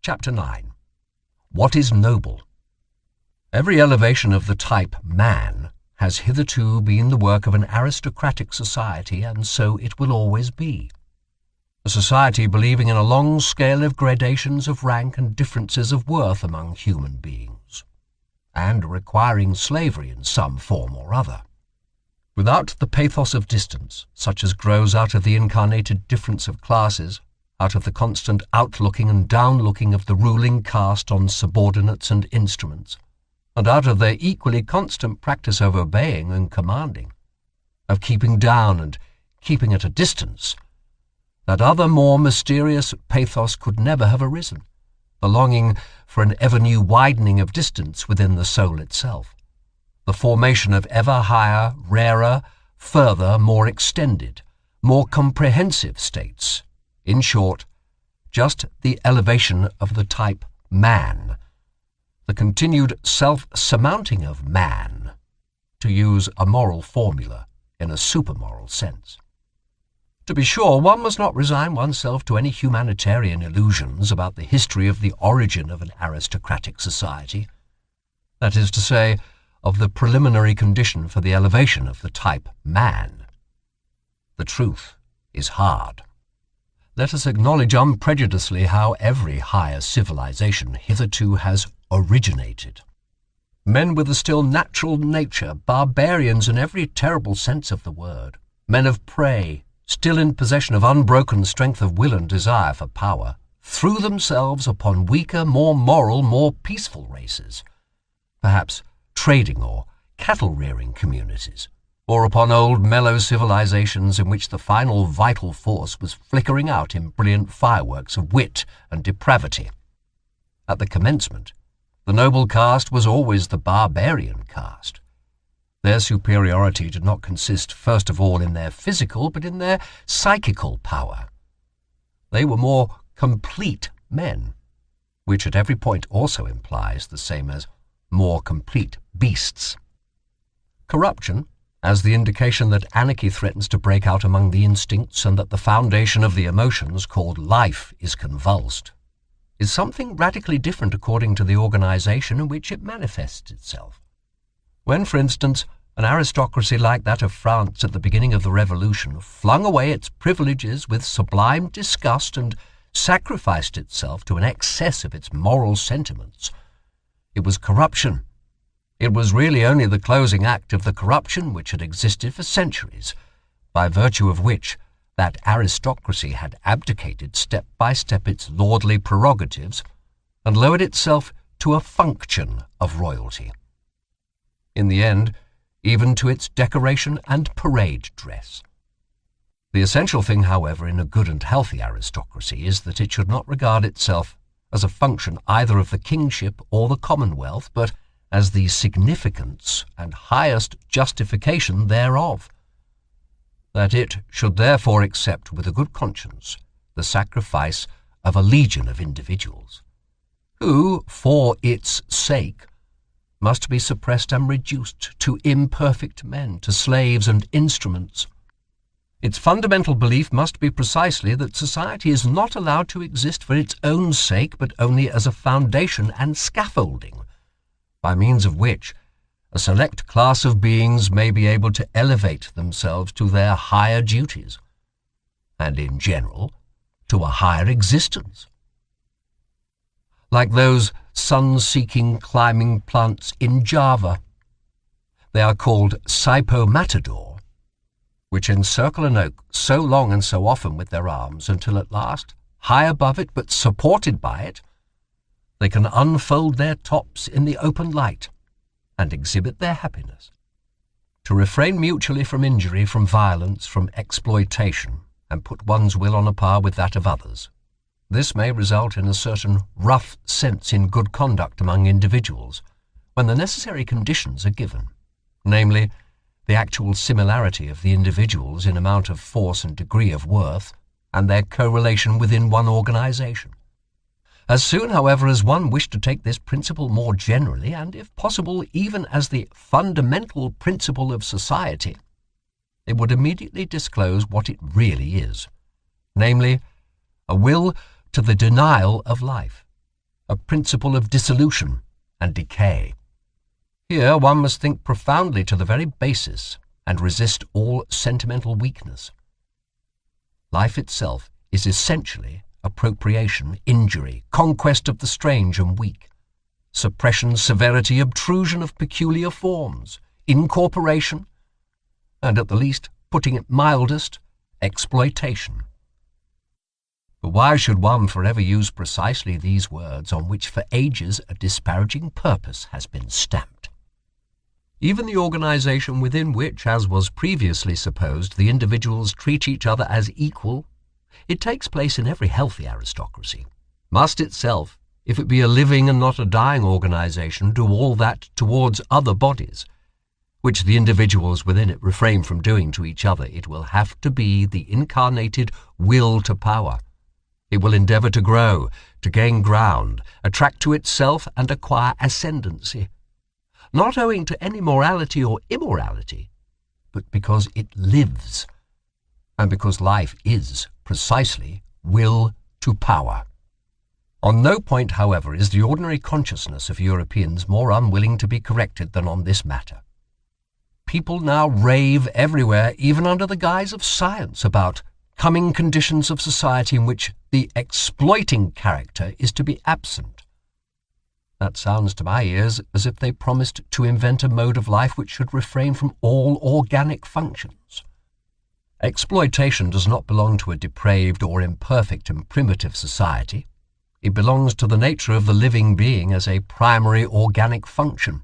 Chapter 9. What is noble? Every elevation of the type man has hitherto been the work of an aristocratic society, and so it will always be. A society believing in a long scale of gradations of rank and differences of worth among human beings, and requiring slavery in some form or other. Without the pathos of distance, such as grows out of the incarnated difference of classes, out of the constant outlooking and downlooking of the ruling caste on subordinates and instruments, and out of their equally constant practice of obeying and commanding, of keeping down and keeping at a distance, that other more mysterious pathos could never have arisen, the longing for an ever-new widening of distance within the soul itself, the formation of ever higher, rarer, further, more extended, more comprehensive states. In short, just the elevation of the type man, the continued self-surmounting of man, to use a moral formula in a supermoral sense. To be sure, one must not resign oneself to any humanitarian illusions about the history of the origin of an aristocratic society, that is to say, of the preliminary condition for the elevation of the type man. The truth is hard. Let us acknowledge unprejudicedly how every higher civilization hitherto has originated. Men with a still natural nature, barbarians in every terrible sense of the word, men of prey, still in possession of unbroken strength of will and desire for power, threw themselves upon weaker, more moral, more peaceful races, perhaps trading or cattle-rearing communities, or upon old mellow civilizations in which the final vital force was flickering out in brilliant fireworks of wit and depravity. At the commencement, the noble caste was always the barbarian caste. Their superiority did not consist first of all in their physical, but in their psychical power. They were more complete men, which at every point also implies the same as more complete beasts. Corruption, as the indication that anarchy threatens to break out among the instincts and that the foundation of the emotions called life is convulsed, is something radically different according to the organization in which it manifests itself. When, for instance, an aristocracy like that of France at the beginning of the Revolution flung away its privileges with sublime disgust and sacrificed itself to an excess of its moral sentiments, it was corruption. It was really only the closing act of the corruption which had existed for centuries, by virtue of which that aristocracy had abdicated step by step its lordly prerogatives and lowered itself to a function of royalty. In the end, even to its decoration and parade dress. The essential thing, however, in a good and healthy aristocracy is that it should not regard itself as a function either of the kingship or the commonwealth, but as the significance and highest justification thereof, that it should therefore accept with a good conscience the sacrifice of a legion of individuals, who, for its sake, must be suppressed and reduced to imperfect men, to slaves and instruments. Its fundamental belief must be precisely that society is not allowed to exist for its own sake, but only as a foundation and scaffolding, by means of which a select class of beings may be able to elevate themselves to their higher duties, and in general to a higher existence. Like those sun-seeking climbing plants in Java, they are called cypomatador, which encircle an oak so long and so often with their arms until at last, high above it but supported by it, they can unfold their tops in the open light and exhibit their happiness. To refrain mutually from injury, from violence, from exploitation, and put one's will on a par with that of others. This may result in a certain rough sense in good conduct among individuals, when the necessary conditions are given, namely, the actual similarity of the individuals in amount of force and degree of worth, and their correlation within one organization. As soon, however, as one wished to take this principle more generally, and if possible even as the fundamental principle of society, it would immediately disclose what it really is, namely, a will to the denial of life, a principle of dissolution and decay. Here one must think profoundly to the very basis and resist all sentimental weakness. Life itself is essentially appropriation, injury, conquest of the strange and weak, suppression, severity, obtrusion of peculiar forms, incorporation, and at the least, putting it mildest, exploitation. But why should one forever use precisely these words on which for ages a disparaging purpose has been stamped? Even the organization within which, as was previously supposed, the individuals treat each other as equal, it takes place in every healthy aristocracy, must itself, if it be a living and not a dying organization, do all that towards other bodies, which the individuals within it refrain from doing to each other. It will have to be the incarnated will to power. It will endeavour to grow, to gain ground, attract to itself and acquire ascendancy, not owing to any morality or immorality, but because it lives, and because life is precisely will to power. On no point, however, is the ordinary consciousness of Europeans more unwilling to be corrected than on this matter. People now rave everywhere, even under the guise of science, about coming conditions of society in which the exploiting character is to be absent. That sounds to my ears as if they promised to invent a mode of life which should refrain from all organic functions. Exploitation does not belong to a depraved or imperfect and primitive society. It belongs to the nature of the living being as a primary organic function.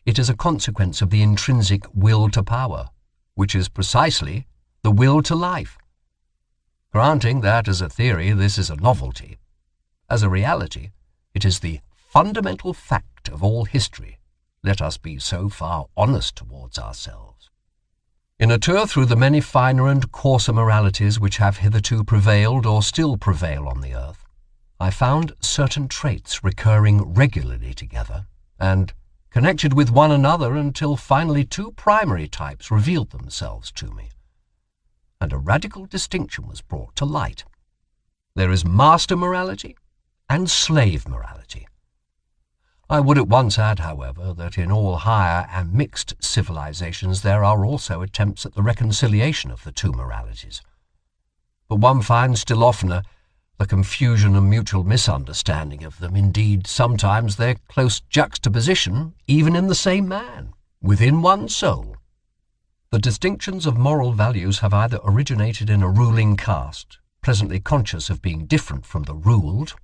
It is a consequence of the intrinsic will to power, which is precisely the will to life. Granting that as a theory this is a novelty, as a reality it is the fundamental fact of all history. Let us be so far honest towards ourselves. In a tour through the many finer and coarser moralities which have hitherto prevailed or still prevail on the earth, I found certain traits recurring regularly together and connected with one another until finally two primary types revealed themselves to me, and a radical distinction was brought to light. There is master morality and slave morality. I would at once add, however, that in all higher and mixed civilizations there are also attempts at the reconciliation of the two moralities. But one finds still oftener the confusion and mutual misunderstanding of them, indeed sometimes their close juxtaposition, even in the same man, within one soul. The distinctions of moral values have either originated in a ruling caste, presently conscious of being different from the ruled,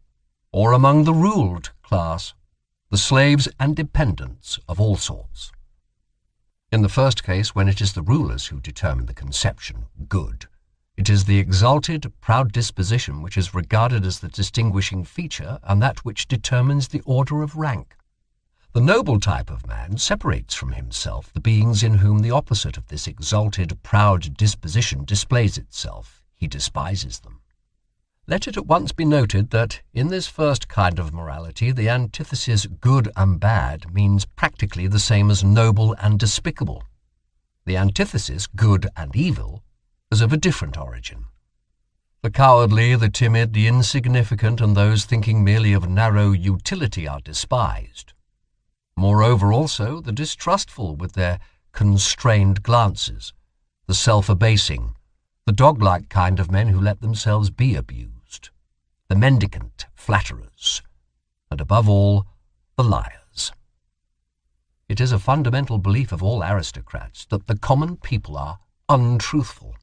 or among the ruled class, the slaves and dependents of all sorts. In the first case, when it is the rulers who determine the conception, good, it is the exalted, proud disposition which is regarded as the distinguishing feature and that which determines the order of rank. The noble type of man separates from himself the beings in whom the opposite of this exalted, proud disposition displays itself. He despises them. Let it at once be noted that in this first kind of morality the antithesis good and bad means practically the same as noble and despicable. The antithesis good and evil is of a different origin. The cowardly, the timid, the insignificant, and those thinking merely of narrow utility are despised. Moreover also the distrustful with their constrained glances, the self-abasing, the dog-like kind of men who let themselves be abused, the mendicant flatterers, and above all, the liars. It is a fundamental belief of all aristocrats that the common people are untruthful.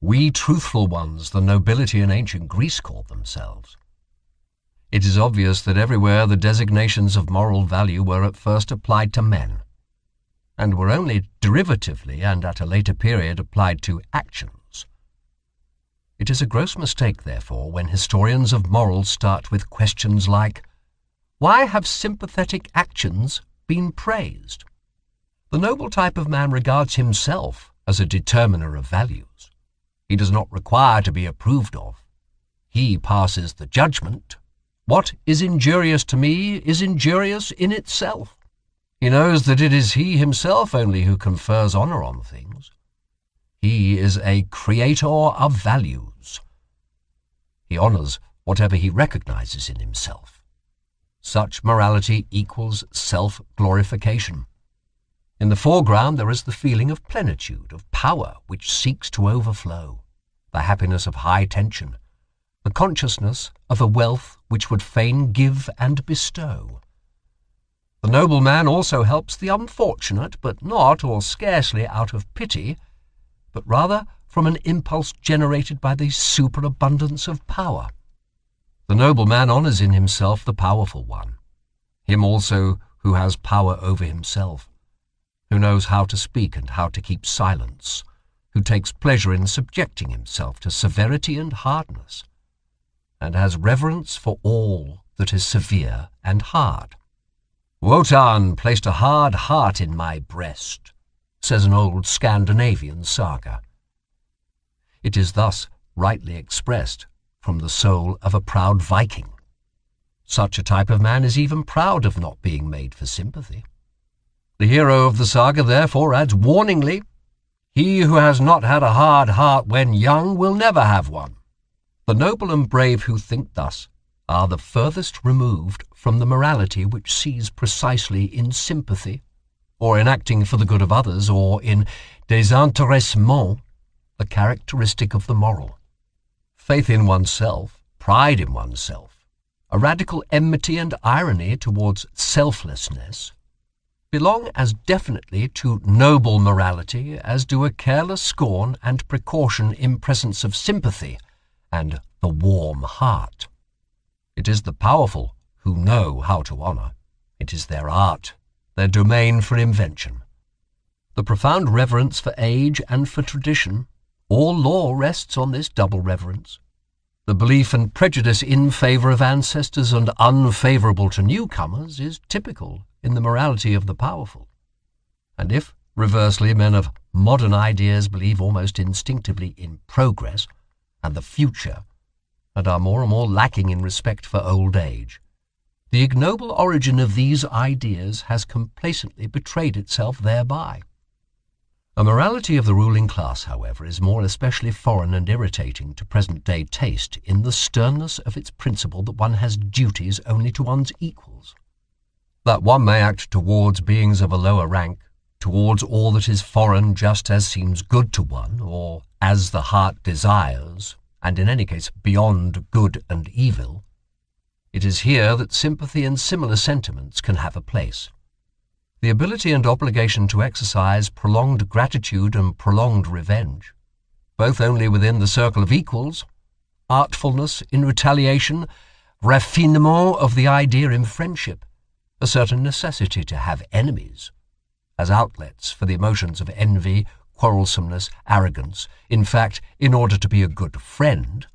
We truthful ones, the nobility in ancient Greece called themselves. It is obvious that everywhere the designations of moral value were at first applied to men, and were only derivatively and at a later period applied to actions. It is a gross mistake, therefore, when historians of morals start with questions like, why have sympathetic actions been praised? The noble type of man regards himself as a determiner of values. He does not require to be approved of. He passes the judgment. What is injurious to me is injurious in itself. He knows that it is he himself only who confers honour on things. He is a creator of values. He honours whatever he recognizes in himself. Such morality equals self-glorification. In the foreground there is the feeling of plenitude, of power which seeks to overflow, the happiness of high tension, the consciousness of a wealth which would fain give and bestow. The noble man also helps the unfortunate, but not, or scarcely, out of pity, but rather from an impulse generated by the superabundance of power. The noble man honours in himself the powerful one, him also who has power over himself, who knows how to speak and how to keep silence, who takes pleasure in subjecting himself to severity and hardness, and has reverence for all that is severe and hard. Wotan placed a hard heart in my breast, says an old Scandinavian saga. It is thus rightly expressed from the soul of a proud Viking. Such a type of man is even proud of not being made for sympathy. The hero of the saga therefore adds warningly, "He who has not had a hard heart when young will never have one." The noble and brave who think thus are the furthest removed from the morality which sees precisely in sympathy, or in acting for the good of others, or in désintéressement, the characteristic of the moral. Faith in oneself, pride in oneself, a radical enmity and irony towards selflessness, belong as definitely to noble morality as do a careless scorn and precaution in presence of sympathy and the warm heart. It is the powerful who know how to honour. It is their art, their domain for invention. The profound reverence for age and for tradition, all law rests on this double reverence. The belief and prejudice in favour of ancestors and unfavourable to newcomers is typical in the morality of the powerful. And if, reversely, men of modern ideas believe almost instinctively in progress and the future, and are more and more lacking in respect for old age, the ignoble origin of these ideas has complacently betrayed itself thereby. A morality of the ruling class, however, is more especially foreign and irritating to present-day taste in the sternness of its principle that one has duties only to one's equals, that one may act towards beings of a lower rank, towards all that is foreign just as seems good to one, or as the heart desires, and in any case beyond good and evil. It is here that sympathy and similar sentiments can have a place. The ability and obligation to exercise prolonged gratitude and prolonged revenge, both only within the circle of equals, artfulness in retaliation, raffinement of the idea in friendship, a certain necessity to have enemies, as outlets for the emotions of envy, quarrelsomeness, arrogance, in fact, in order to be a good friend.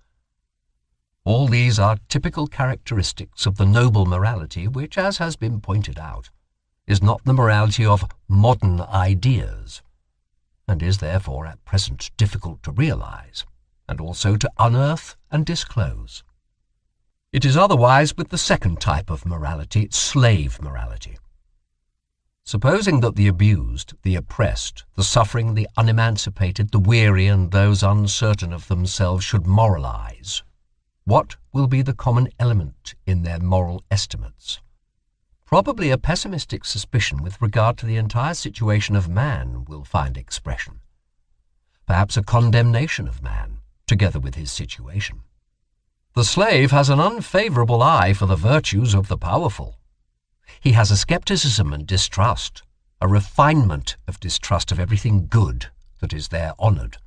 All these are typical characteristics of the noble morality which, as has been pointed out, is not the morality of modern ideas, and is therefore at present difficult to realize, and also to unearth and disclose. It is otherwise with the second type of morality, slave morality. Supposing that the abused, the oppressed, the suffering, the unemancipated, the weary, and those uncertain of themselves should moralize, what will be the common element in their moral estimates? Probably a pessimistic suspicion with regard to the entire situation of man will find expression. Perhaps a condemnation of man, together with his situation. The slave has an unfavourable eye for the virtues of the powerful. He has a scepticism and distrust, a refinement of distrust of everything good that is there honoured.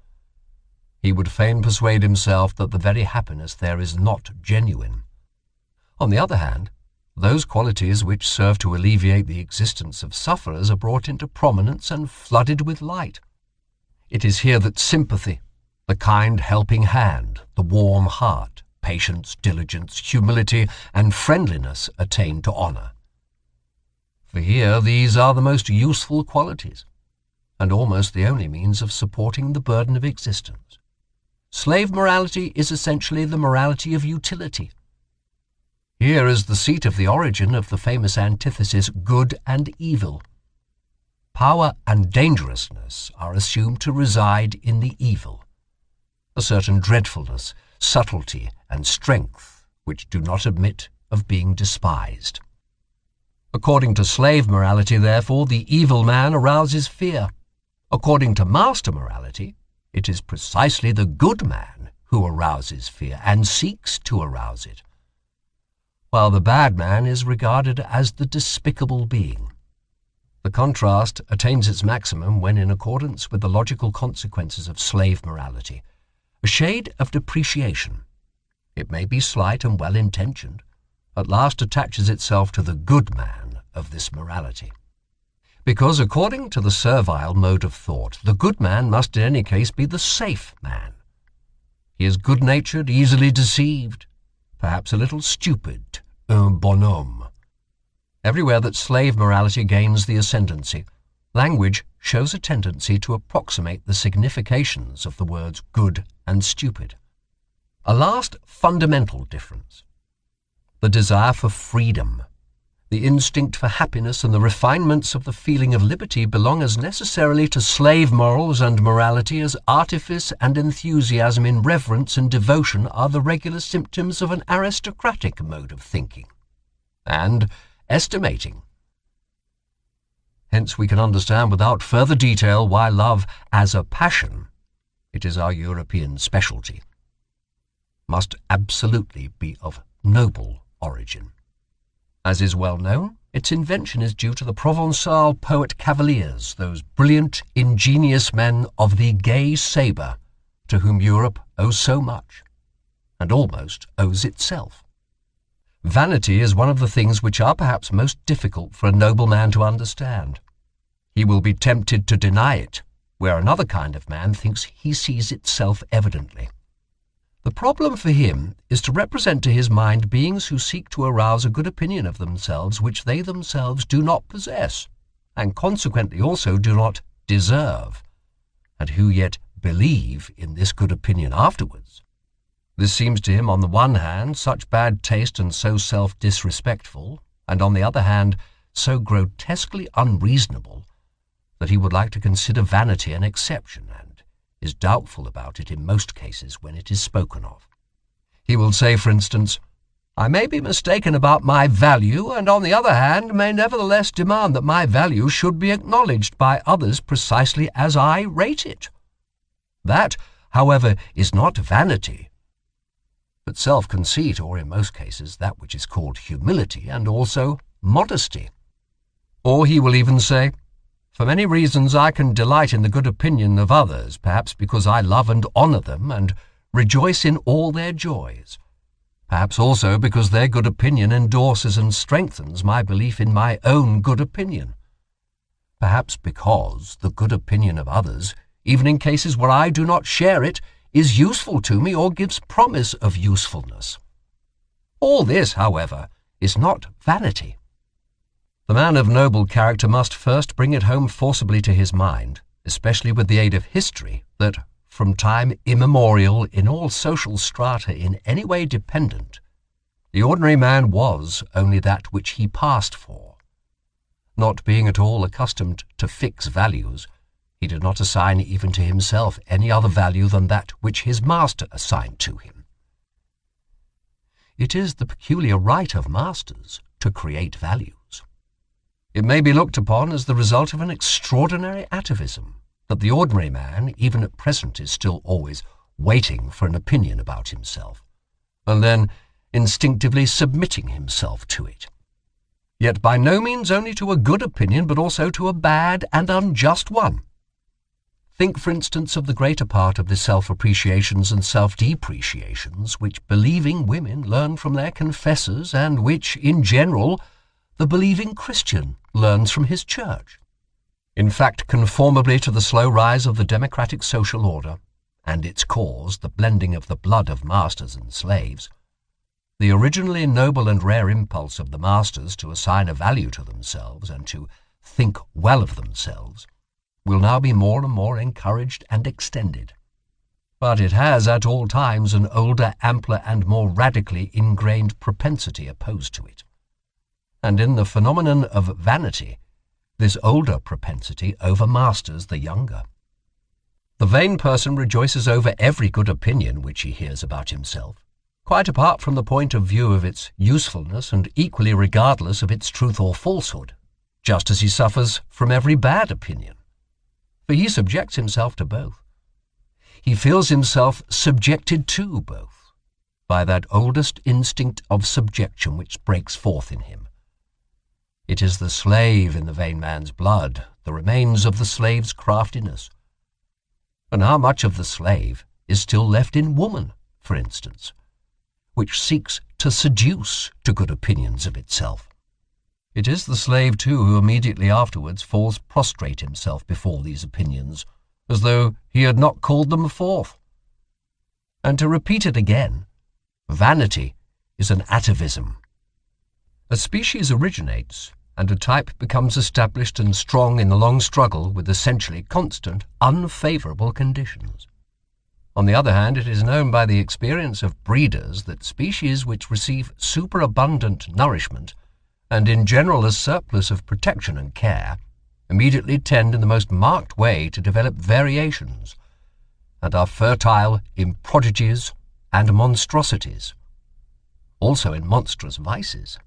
He would fain persuade himself that the very happiness there is not genuine. On the other hand, those qualities which serve to alleviate the existence of sufferers are brought into prominence and flooded with light. It is here that sympathy, the kind helping hand, the warm heart, patience, diligence, humility, and friendliness attain to honour. For here these are the most useful qualities, and almost the only means of supporting the burden of existence. Slave morality is essentially the morality of utility. Here is the seat of the origin of the famous antithesis good and evil. Power and dangerousness are assumed to reside in the evil. A certain dreadfulness, subtlety, and strength which do not admit of being despised. According to slave morality, therefore, the evil man arouses fear. According to master morality, it is precisely the good man who arouses fear and seeks to arouse it, while the bad man is regarded as the despicable being. The contrast attains its maximum when, in accordance with the logical consequences of slave morality, a shade of depreciation, it may be slight and well-intentioned, at last attaches itself to the good man of this morality. Because, according to the servile mode of thought, the good man must in any case be the safe man. He is good-natured, easily deceived, perhaps a little stupid, un bonhomme. Everywhere that slave morality gains the ascendancy, language shows a tendency to approximate the significations of the words good and stupid. A last fundamental difference: the desire for freedom, the instinct for happiness, and the refinements of the feeling of liberty belong as necessarily to slave morals and morality as artifice and enthusiasm in reverence and devotion are the regular symptoms of an aristocratic mode of thinking and estimating. Hence we can understand without further detail why love as a passion, it is our European specialty, must absolutely be of noble origin. As is well known, its invention is due to the Provençal poet cavaliers, those brilliant, ingenious men of the gay sabre, to whom Europe owes so much, and almost owes itself. Vanity is one of the things which are perhaps most difficult for a noble man to understand. He will be tempted to deny it, where another kind of man thinks he sees it self-evidently. The problem for him is to represent to his mind beings who seek to arouse a good opinion of themselves which they themselves do not possess, and consequently also do not deserve, and who yet believe in this good opinion afterwards. This seems to him, on the one hand, such bad taste and so self-disrespectful, and on the other hand, so grotesquely unreasonable, that he would like to consider vanity an exception, and is doubtful about it in most cases when it is spoken of. He will say, for instance, "I may be mistaken about my value, and on the other hand may nevertheless demand that my value should be acknowledged by others precisely as I rate it. That, however, is not vanity, but self-conceit, or in most cases that which is called humility, and also modesty." Or he will even say, "For many reasons I can delight in the good opinion of others, perhaps because I love and honour them, and rejoice in all their joys, perhaps also because their good opinion endorses and strengthens my belief in my own good opinion, perhaps because the good opinion of others, even in cases where I do not share it, is useful to me or gives promise of usefulness. All this, however, is not vanity." The man of noble character must first bring it home forcibly to his mind, especially with the aid of history, that from time immemorial, in all social strata in any way dependent, the ordinary man was only that which he passed for. Not being at all accustomed to fix values, he did not assign even to himself any other value than that which his master assigned to him. It is the peculiar right of masters to create values. It may be looked upon as the result of an extraordinary atavism that the ordinary man, even at present, is still always waiting for an opinion about himself, and then instinctively submitting himself to it. Yet by no means only to a good opinion, but also to a bad and unjust one. Think, for instance, of the greater part of the self-appreciations and self-depreciations which believing women learn from their confessors, and which, in general, the believing Christian learns from his church. In fact, conformably to the slow rise of the democratic social order, and its cause, the blending of the blood of masters and slaves, the originally noble and rare impulse of the masters to assign a value to themselves and to think well of themselves will now be more and more encouraged and extended. But it has at all times an older, ampler, and more radically ingrained propensity opposed to it. And in the phenomenon of vanity, this older propensity overmasters the younger. The vain person rejoices over every good opinion which he hears about himself. quite apart from the point of view of its usefulness and equally regardless of its truth or falsehood, just as he suffers from every bad opinion. For he subjects himself to both. He feels himself subjected to both, by that oldest instinct of subjection which breaks forth in him. It is the slave in the vain man's blood, the remains of the slave's craftiness. And how much of the slave is still left in woman, for instance, which seeks to seduce to good opinions of itself? It is the slave, too, who immediately afterwards falls prostrate himself before these opinions, as though he had not called them forth. And to repeat it again, vanity is an atavism. A species originates, and a type becomes established and strong in the long struggle with essentially constant, unfavourable conditions. On the other hand, it is known by the experience of breeders that species which receive superabundant nourishment, and in general a surplus of protection and care, immediately tend in the most marked way to develop variations, and are fertile in prodigies and monstrosities, also in monstrous vices.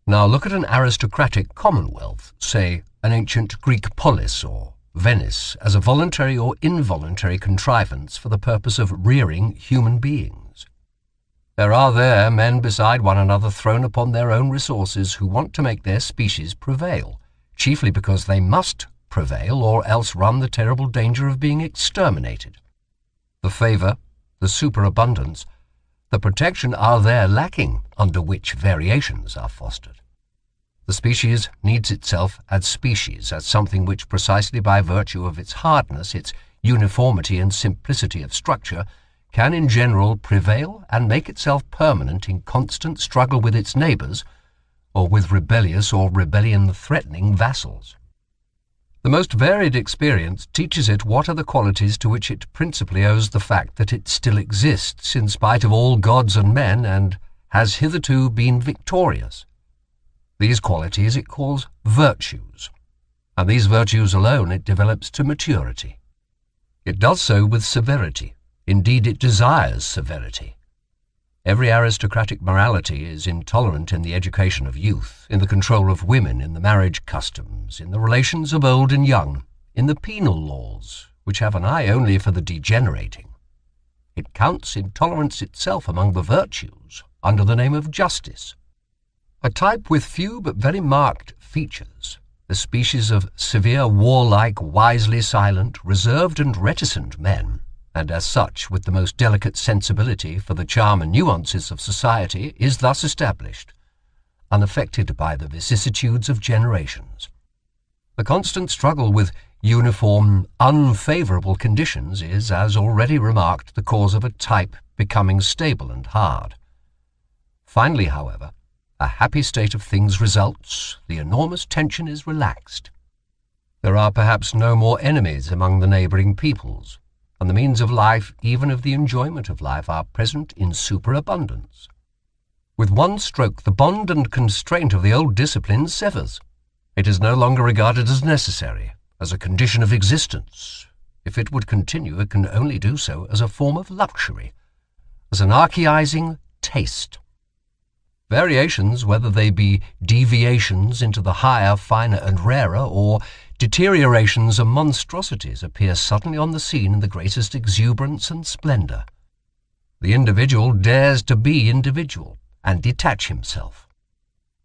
Now look at an aristocratic commonwealth, say an ancient Greek polis or Venice, as a voluntary or involuntary contrivance for the purpose of rearing human beings. There are there men beside one another thrown upon their own resources who want to make their species prevail, chiefly because they must prevail or else run the terrible danger of being exterminated. The favour, the superabundance, the protection are there lacking under which variations are fostered. The species needs itself as species, as something which precisely by virtue of its hardness, its uniformity and simplicity of structure, can in general prevail and make itself permanent in constant struggle with its neighbours, or with rebellious or rebellion-threatening vassals. The most varied experience teaches it what are the qualities to which it principally owes the fact that it still exists in spite of all gods and men, and has hitherto been victorious. These qualities it calls virtues, and these virtues alone it develops to maturity. It does so with severity. Indeed, it desires severity. Every aristocratic morality is intolerant in the education of youth, in the control of women, in the marriage customs, in the relations of old and young, in the penal laws, which have an eye only for the degenerating. It counts intolerance itself among the virtues, under the name of justice. A type with few but very marked features, the species of severe, warlike, wisely silent, reserved and reticent men, and as such with the most delicate sensibility for the charm and nuances of society, is thus established, unaffected by the vicissitudes of generations. The constant struggle with uniform, unfavourable conditions is, as already remarked, the cause of a type becoming stable and hard. Finally, however, a happy state of things results, the enormous tension is relaxed. There are perhaps no more enemies among the neighbouring peoples, and the means of life, even of the enjoyment of life, are present in superabundance. With one stroke the bond and constraint of the old discipline severs. It is no longer regarded as necessary, as a condition of existence. If it would continue, it can only do so as a form of luxury, as an archaizing taste. Variations, whether they be deviations into the higher, finer and rarer, or deteriorations and monstrosities, appear suddenly on the scene in the greatest exuberance and splendour. The individual dares to be individual, and detach himself.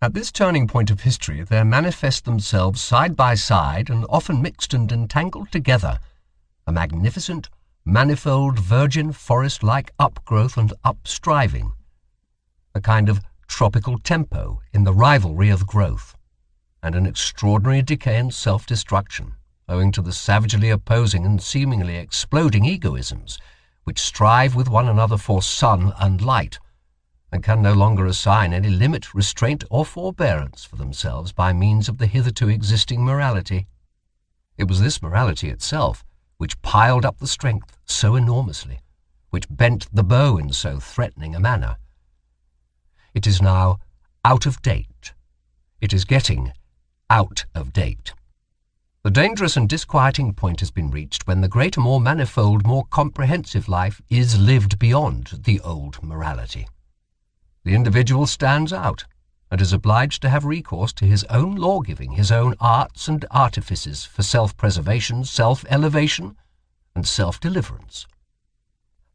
At this turning point of history there manifest themselves side by side, and often mixed and entangled together, a magnificent, manifold, virgin forest-like upgrowth and upstriving, a kind of tropical tempo in the rivalry of growth, and an extraordinary decay and self-destruction, owing to the savagely opposing and seemingly exploding egoisms which strive with one another for sun and light, and can no longer assign any limit, restraint, or forbearance for themselves by means of the hitherto existing morality. It was this morality itself which piled up the strength so enormously, which bent the bow in so threatening a manner. It is now out of date. It is getting out of date. The dangerous and disquieting point has been reached when the greater, more manifold, more comprehensive life is lived beyond the old morality. The individual stands out and is obliged to have recourse to his own law-giving, his own arts and artifices for self-preservation, self-elevation, and self-deliverance.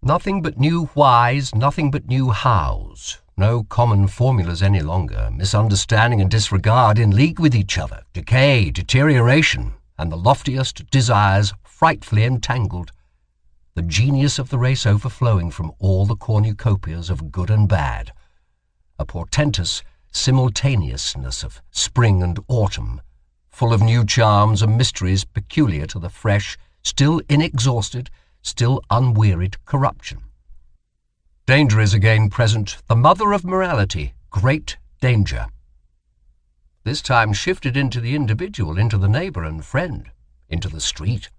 Nothing but new whys, nothing but new hows, no common formulas any longer, misunderstanding and disregard in league with each other, decay, deterioration, and the loftiest desires frightfully entangled, the genius of the race overflowing from all the cornucopias of good and bad, a portentous simultaneousness of spring and autumn, full of new charms and mysteries peculiar to the fresh, still inexhausted, still unwearied corruption. Danger is again present, the mother of morality, great danger. This time shifted into the individual, into the neighbour and friend, into the street,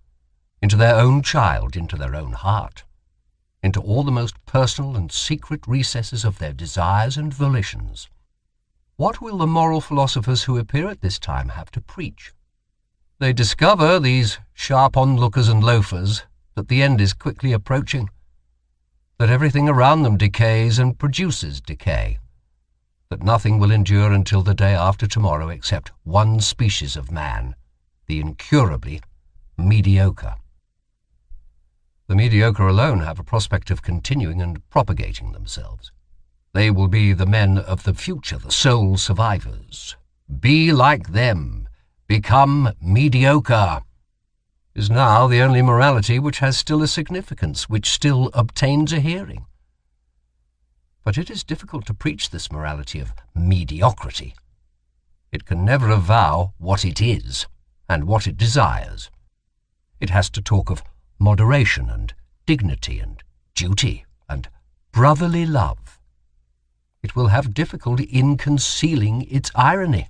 into their own child, into their own heart, into all the most personal and secret recesses of their desires and volitions. What will the moral philosophers who appear at this time have to preach? They discover, these sharp onlookers and loafers, that the end is quickly approaching, that everything around them decays and produces decay, that nothing will endure until the day after tomorrow except one species of man, the incurably mediocre. The mediocre alone have a prospect of continuing and propagating themselves. They will be the men of the future, the sole survivors. Be like them, become mediocre, is now the only morality which has still a significance, which still obtains a hearing. But it is difficult to preach this morality of mediocrity. It can never avow what it is and what it desires. It has to talk of moderation and dignity and duty and brotherly love. It will have difficulty in concealing its irony.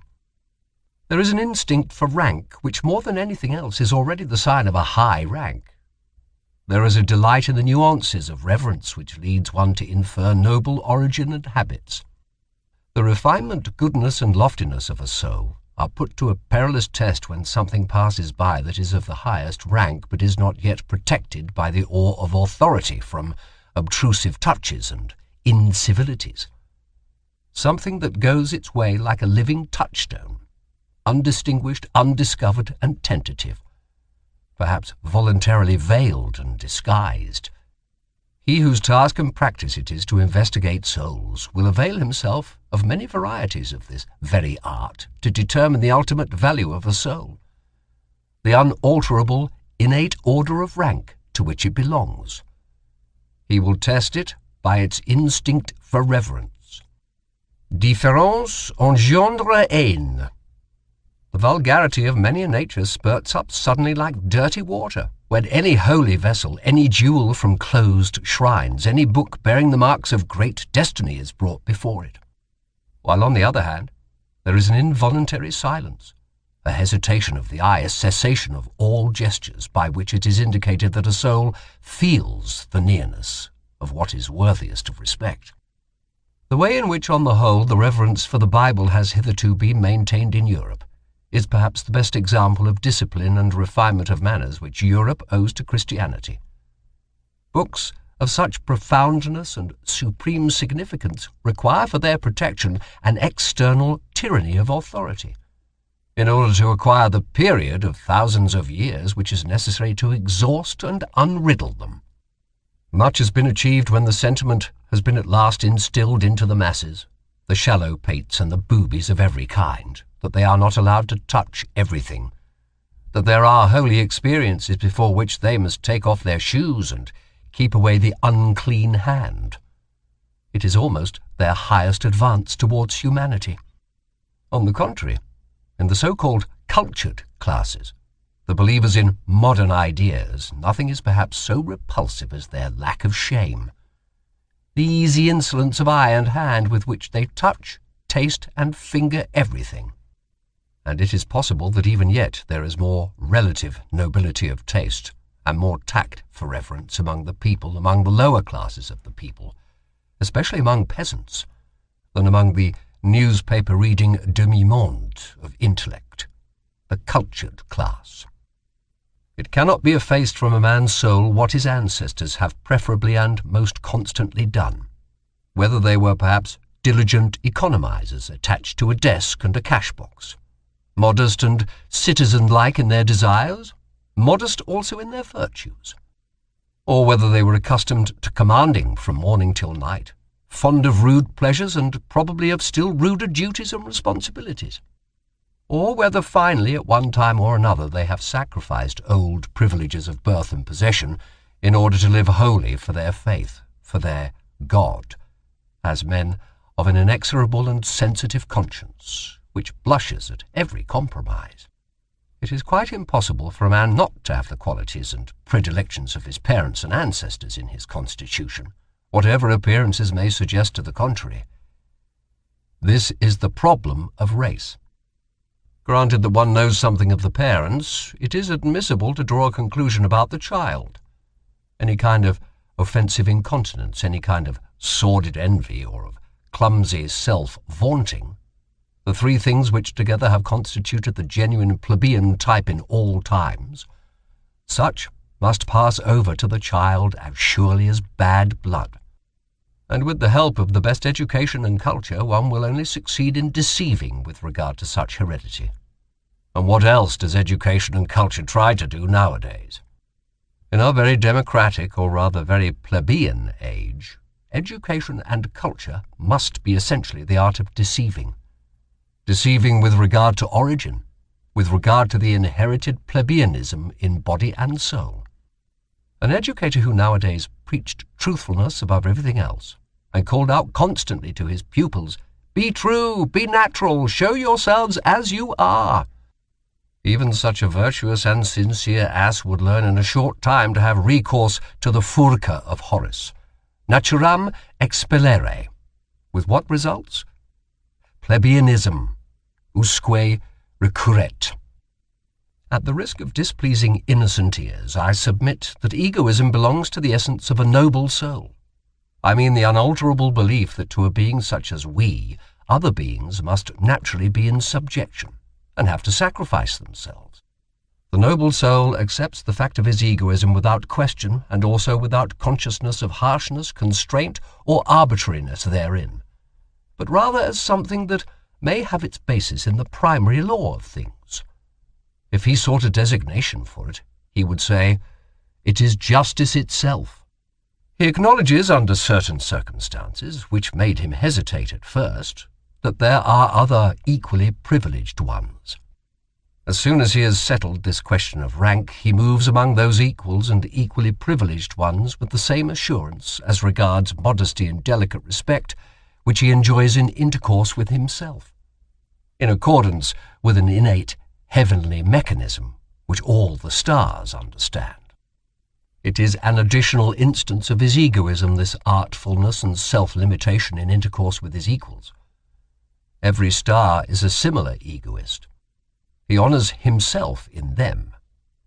There is an instinct for rank which more than anything else is already the sign of a high rank. There is a delight in the nuances of reverence which leads one to infer noble origin and habits. The refinement, goodness, and loftiness of a soul are put to a perilous test when something passes by that is of the highest rank but is not yet protected by the awe of authority from obtrusive touches and incivilities. Something that goes its way like a living touchstone, undistinguished, undiscovered, and tentative, perhaps voluntarily veiled and disguised. He whose task and practice it is to investigate souls will avail himself of many varieties of this very art to determine the ultimate value of a soul, the unalterable, innate order of rank to which it belongs. He will test it by its instinct for reverence. Différence engendre haine. The vulgarity of many a nature spurts up suddenly like dirty water, when any holy vessel, any jewel from closed shrines, any book bearing the marks of great destiny is brought before it. While on the other hand, there is an involuntary silence, a hesitation of the eye, a cessation of all gestures by which it is indicated that a soul feels the nearness of what is worthiest of respect. The way in which, on the whole, the reverence for the Bible has hitherto been maintained in Europe is perhaps the best example of discipline and refinement of manners which Europe owes to Christianity. Books of such profoundness and supreme significance require for their protection an external tyranny of authority, in order to acquire the period of thousands of years which is necessary to exhaust and unriddle them. Much has been achieved when the sentiment has been at last instilled into the masses, the shallow pates and the boobies of every kind, that they are not allowed to touch everything, that there are holy experiences before which they must take off their shoes and keep away the unclean hand. It is almost their highest advance towards humanity. On the contrary, in the so-called cultured classes, the believers in modern ideas, nothing is perhaps so repulsive as their lack of shame, the easy insolence of eye and hand with which they touch, taste, and finger everything. And it is possible that even yet there is more relative nobility of taste and more tact for reverence among the people, among the lower classes of the people, especially among peasants, than among the newspaper-reading demi-monde of intellect. the cultured class. It cannot be effaced from a man's soul what his ancestors have preferably and most constantly done, whether they were perhaps diligent economizers attached to a desk and a cash-box, modest and citizen-like in their desires, modest also in their virtues, or whether they were accustomed to commanding from morning till night, fond of rude pleasures and probably of still ruder duties and responsibilities, or whether finally at one time or another they have sacrificed old privileges of birth and possession in order to live wholly for their faith, for their God, as men of an inexorable and sensitive conscience, which blushes at every compromise. It is quite impossible for a man not to have the qualities and predilections of his parents and ancestors in his constitution, whatever appearances may suggest to the contrary. This is the problem of race. Granted that one knows something of the parents, it is admissible to draw a conclusion about the child. Any kind of offensive incontinence, any kind of sordid envy or of clumsy self-vaunting, the three things which together have constituted the genuine plebeian type in all times, such must pass over to the child as surely as bad blood. And with the help of the best education and culture, one will only succeed in deceiving with regard to such heredity. And what else does education and culture try to do nowadays? In our very democratic, or rather very plebeian age, education and culture must be essentially the art of deceiving. Deceiving with regard to origin, with regard to the inherited plebeianism in body and soul. An educator who nowadays preached truthfulness above everything else, and called out constantly to his pupils, "Be true, be natural, show yourselves as you are." Even such a virtuous and sincere ass would learn in a short time to have recourse to the furca of Horace, naturam expellere. With what results? Plebeianism, usque recurret. At the risk of displeasing innocent ears, I submit that egoism belongs to the essence of a noble soul. I mean the unalterable belief that to a being such as we, other beings must naturally be in subjection, and have to sacrifice themselves. The noble soul accepts the fact of his egoism without question, and also without consciousness of harshness, constraint, or arbitrariness therein, but rather as something that may have its basis in the primary law of things. If he sought a designation for it, he would say, "It is justice itself." He acknowledges under certain circumstances, which made him hesitate at first, that there are other equally privileged ones. As soon as he has settled this question of rank, he moves among those equals and equally privileged ones with the same assurance as regards modesty and delicate respect which he enjoys in intercourse with himself, in accordance with an innate heavenly mechanism which all the stars understand. It is an additional instance of his egoism, this artfulness and self-limitation in intercourse with his equals. Every star is a similar egoist. He honours himself in them,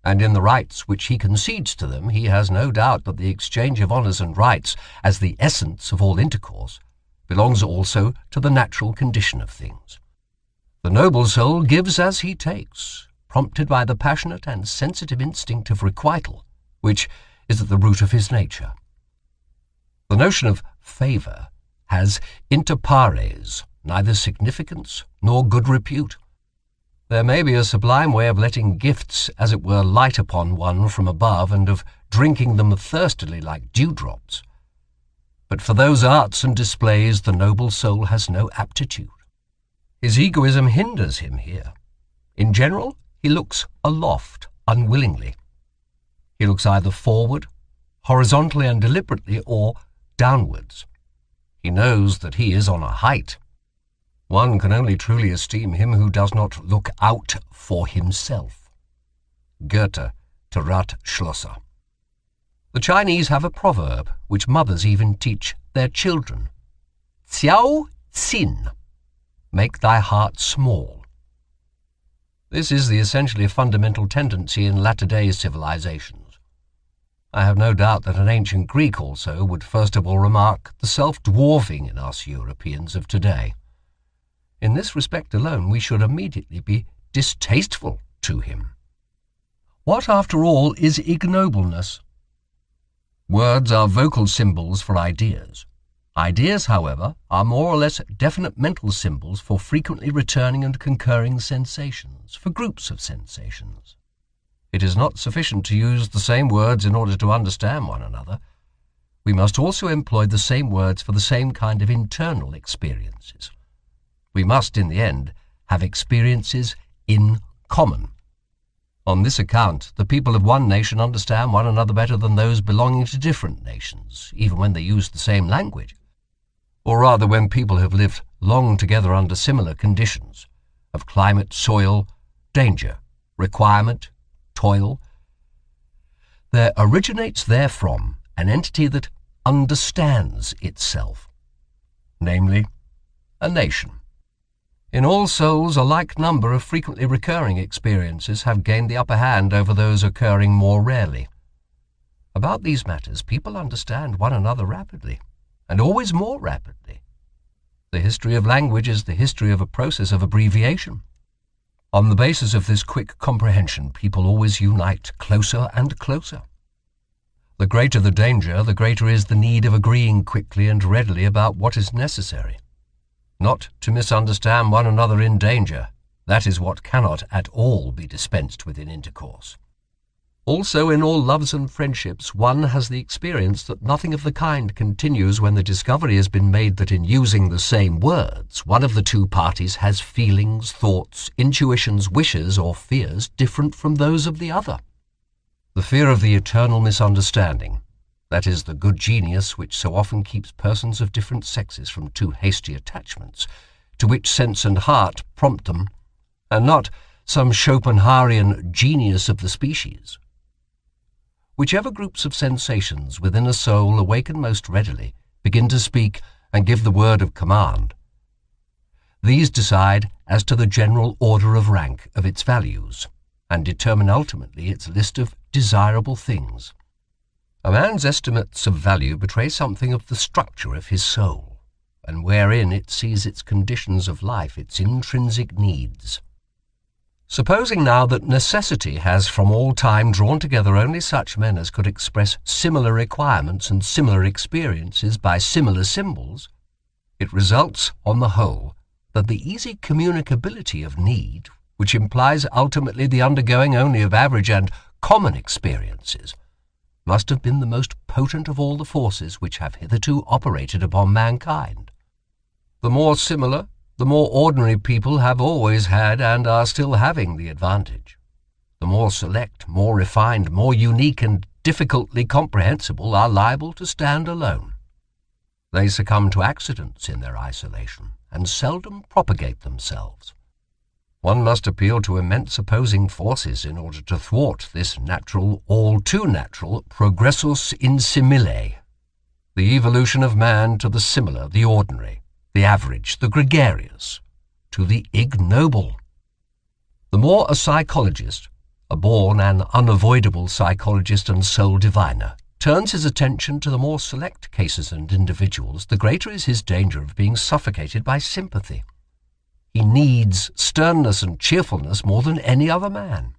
and in the rights which he concedes to them he has no doubt that the exchange of honours and rights, as the essence of all intercourse, belongs also to the natural condition of things. The noble soul gives as he takes, prompted by the passionate and sensitive instinct of requital, which is at the root of his nature. The notion of favour has inter pares neither significance nor good repute. There may be a sublime way of letting gifts, as it were, light upon one from above, and of drinking them thirstily like dewdrops. But for those arts and displays the noble soul has no aptitude. His egoism hinders him here. In general, he looks aloft unwillingly. He looks either forward, horizontally and deliberately, or downwards. He knows that he is on a height. One can only truly esteem him who does not look out for himself. Goethe, Ratschlosser. The Chinese have a proverb which mothers even teach their children. Xiao Xin, make thy heart small. This is the essentially fundamental tendency in latter-day civilizations. I have no doubt that an ancient Greek also would first of all remark the self-dwarfing in us Europeans of today. In this respect alone we should immediately be distasteful to him. What, after all, is ignobleness? Words are vocal symbols for ideas. Ideas, however, are more or less definite mental symbols for frequently returning and concurring sensations, for groups of sensations. It is not sufficient to use the same words in order to understand one another. We must also employ the same words for the same kind of internal experiences. We must, in the end, have experiences in common. On this account, the people of one nation understand one another better than those belonging to different nations, even when they use the same language. Or rather, when people have lived long together under similar conditions of climate, soil, danger, requirement, toil, there originates therefrom an entity that understands itself, namely, a nation. In all souls, a like number of frequently recurring experiences have gained the upper hand over those occurring more rarely. About these matters, people understand one another rapidly, and always more rapidly. The history of language is the history of a process of abbreviation. On the basis of this quick comprehension, people always unite closer and closer. The greater the danger, the greater is the need of agreeing quickly and readily about what is necessary. Not to misunderstand one another in danger, that is what cannot at all be dispensed with in intercourse. Also, in all loves and friendships, one has the experience that nothing of the kind continues when the discovery has been made that in using the same words, one of the two parties has feelings, thoughts, intuitions, wishes, or fears different from those of the other. The fear of the eternal misunderstanding, that is, the good genius which so often keeps persons of different sexes from too hasty attachments, to which sense and heart prompt them, and not some Schopenhauerian genius of the species. Whichever groups of sensations within a soul awaken most readily, begin to speak and give the word of command. These decide as to the general order of rank of its values, and determine ultimately its list of desirable things. A man's estimates of value betray something of the structure of his soul, and wherein it sees its conditions of life, its intrinsic needs. Supposing now that necessity has from all time drawn together only such men as could express similar requirements and similar experiences by similar symbols, it results, on the whole, that the easy communicability of need, which implies ultimately the undergoing only of average and common experiences, must have been the most potent of all the forces which have hitherto operated upon mankind. The more similar, the more ordinary people have always had and are still having the advantage. The more select, more refined, more unique and difficultly comprehensible are liable to stand alone. They succumb to accidents in their isolation and seldom propagate themselves. One must appeal to immense opposing forces in order to thwart this natural, all too natural, progressus in simile, the evolution of man to the similar, the ordinary, the average, the gregarious, to the ignoble. The more a psychologist, a born and unavoidable psychologist and soul diviner, turns his attention to the more select cases and individuals, the greater is his danger of being suffocated by sympathy. He needs sternness and cheerfulness more than any other man.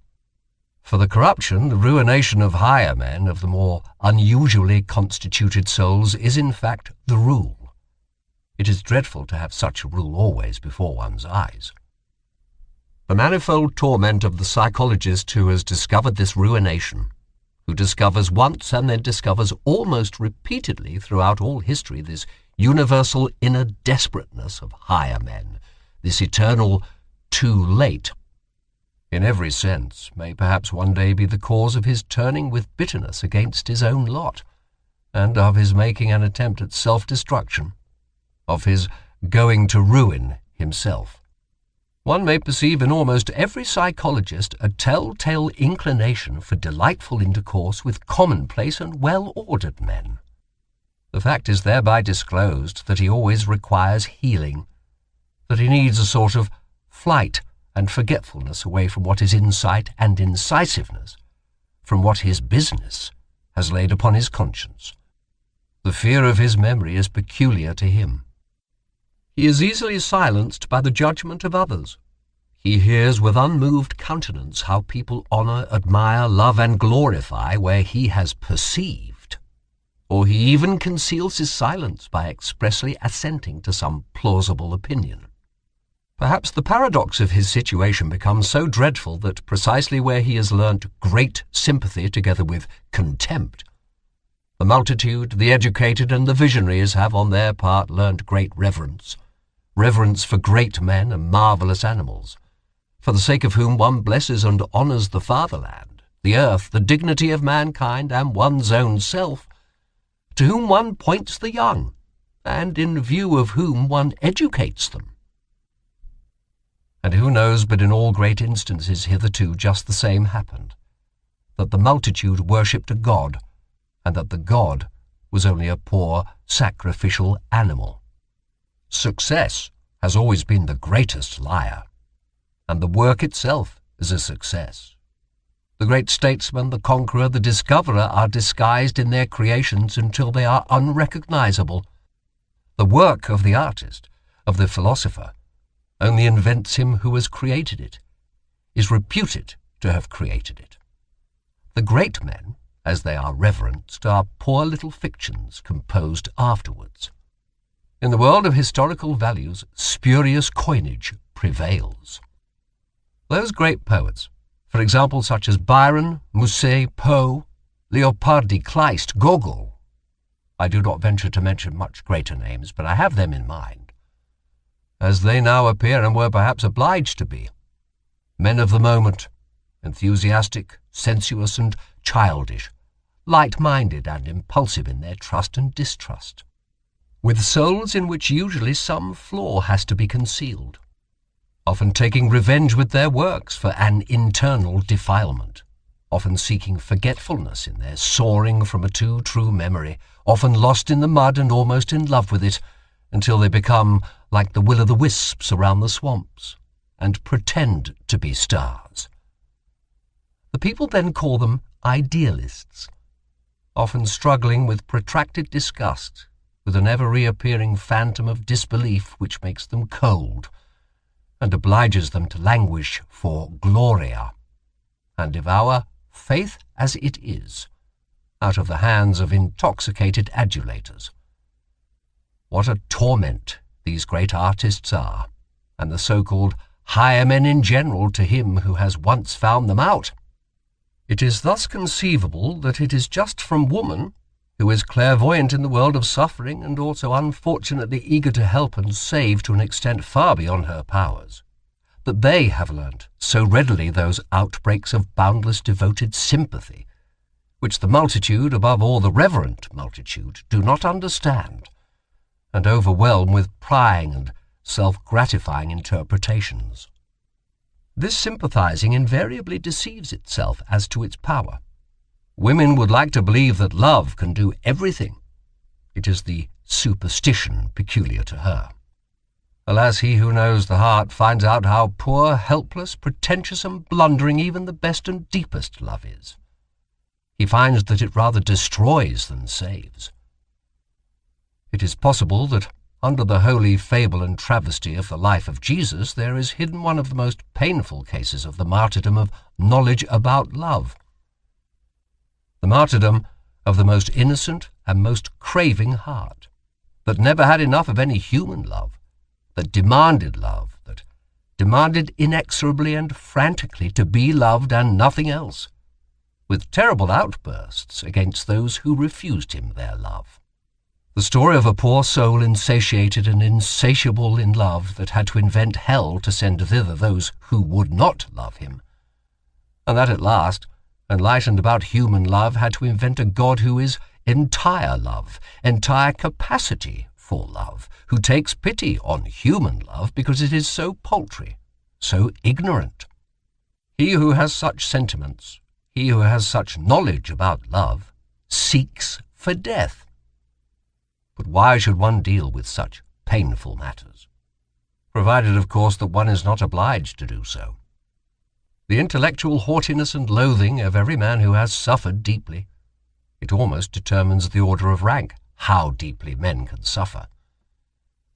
For the corruption, the ruination of higher men, of the more unusually constituted souls, is in fact the rule. It is dreadful to have such a rule always before one's eyes. The manifold torment of the psychologist who has discovered this ruination, who discovers once and then discovers almost repeatedly throughout all history this universal inner desperateness of higher men, this eternal too late, in every sense, may perhaps one day be the cause of his turning with bitterness against his own lot, and of his making an attempt at self-destruction, of his going to ruin himself. One may perceive in almost every psychologist a telltale inclination for delightful intercourse with commonplace and well-ordered men. The fact is thereby disclosed that he always requires healing, that he needs a sort of flight and forgetfulness away from what is insight and incisiveness, from what his business has laid upon his conscience. The fear of his memory is peculiar to him. He is easily silenced by the judgment of others. He hears with unmoved countenance how people honour, admire, love, and glorify where he has perceived, or he even conceals his silence by expressly assenting to some plausible opinion. Perhaps the paradox of his situation becomes so dreadful that precisely where he has learnt great sympathy together with contempt, the multitude, the educated, and the visionaries have on their part learnt great reverence for great men and marvellous animals, for the sake of whom one blesses and honours the fatherland, the earth, the dignity of mankind, and one's own self, to whom one points the young, and in view of whom one educates them. And who knows but in all great instances hitherto just the same happened, that the multitude worshipped a god, and that the god was only a poor sacrificial animal. Success has always been the greatest liar, and the work itself is a success. The great statesman, the conqueror, the discoverer are disguised in their creations until they are unrecognizable. The work of the artist, of the philosopher, only invents him who has created it, is reputed to have created it. The great men, as they are reverenced, are poor little fictions composed afterwards. In the world of historical values, spurious coinage prevails. Those great poets, for example, such as Byron, Musset, Poe, Leopardi, Kleist, Gogol, I do not venture to mention much greater names, but I have them in mind, as they now appear and were perhaps obliged to be, men of the moment, enthusiastic, sensuous, and childish, light-minded and impulsive in their trust and distrust, with souls in which usually some flaw has to be concealed, often taking revenge with their works for an internal defilement, often seeking forgetfulness in their soaring from a too true memory, often lost in the mud and almost in love with it, until they become like the will-o'-the-wisps around the swamps, and pretend to be stars. The people then call them idealists, often struggling with protracted disgust, with an ever-reappearing phantom of disbelief which makes them cold, and obliges them to languish for gloria, and devour faith as it is, out of the hands of intoxicated adulators. What a torment these great artists are, and the so-called higher men in general, to him who has once found them out. It is thus conceivable that it is just from woman, who is clairvoyant in the world of suffering and also unfortunately eager to help and save to an extent far beyond her powers, that they have learnt so readily those outbreaks of boundless devoted sympathy, which the multitude, above all the reverent multitude, do not understand, and overwhelm with prying and self-gratifying interpretations. This sympathizing invariably deceives itself as to its power. Women would like to believe that love can do everything. It is the superstition peculiar to her. Alas, he who knows the heart finds out how poor, helpless, pretentious, and blundering even the best and deepest love is. He finds that it rather destroys than saves. It is possible that under the holy fable and travesty of the life of Jesus there is hidden one of the most painful cases of the martyrdom of knowledge about love. The martyrdom of the most innocent and most craving heart, that never had enough of any human love, that demanded love, that demanded inexorably and frantically to be loved and nothing else, with terrible outbursts against those who refused him their love. The story of a poor soul insatiated and insatiable in love that had to invent hell to send thither those who would not love him, and that at last, enlightened about human love, had to invent a God who is entire love, entire capacity for love, who takes pity on human love because it is so paltry, so ignorant. He who has such sentiments, he who has such knowledge about love, seeks for death. But why should one deal with such painful matters? Provided, of course, that one is not obliged to do so. The intellectual haughtiness and loathing of every man who has suffered deeply, it almost determines the order of rank, how deeply men can suffer.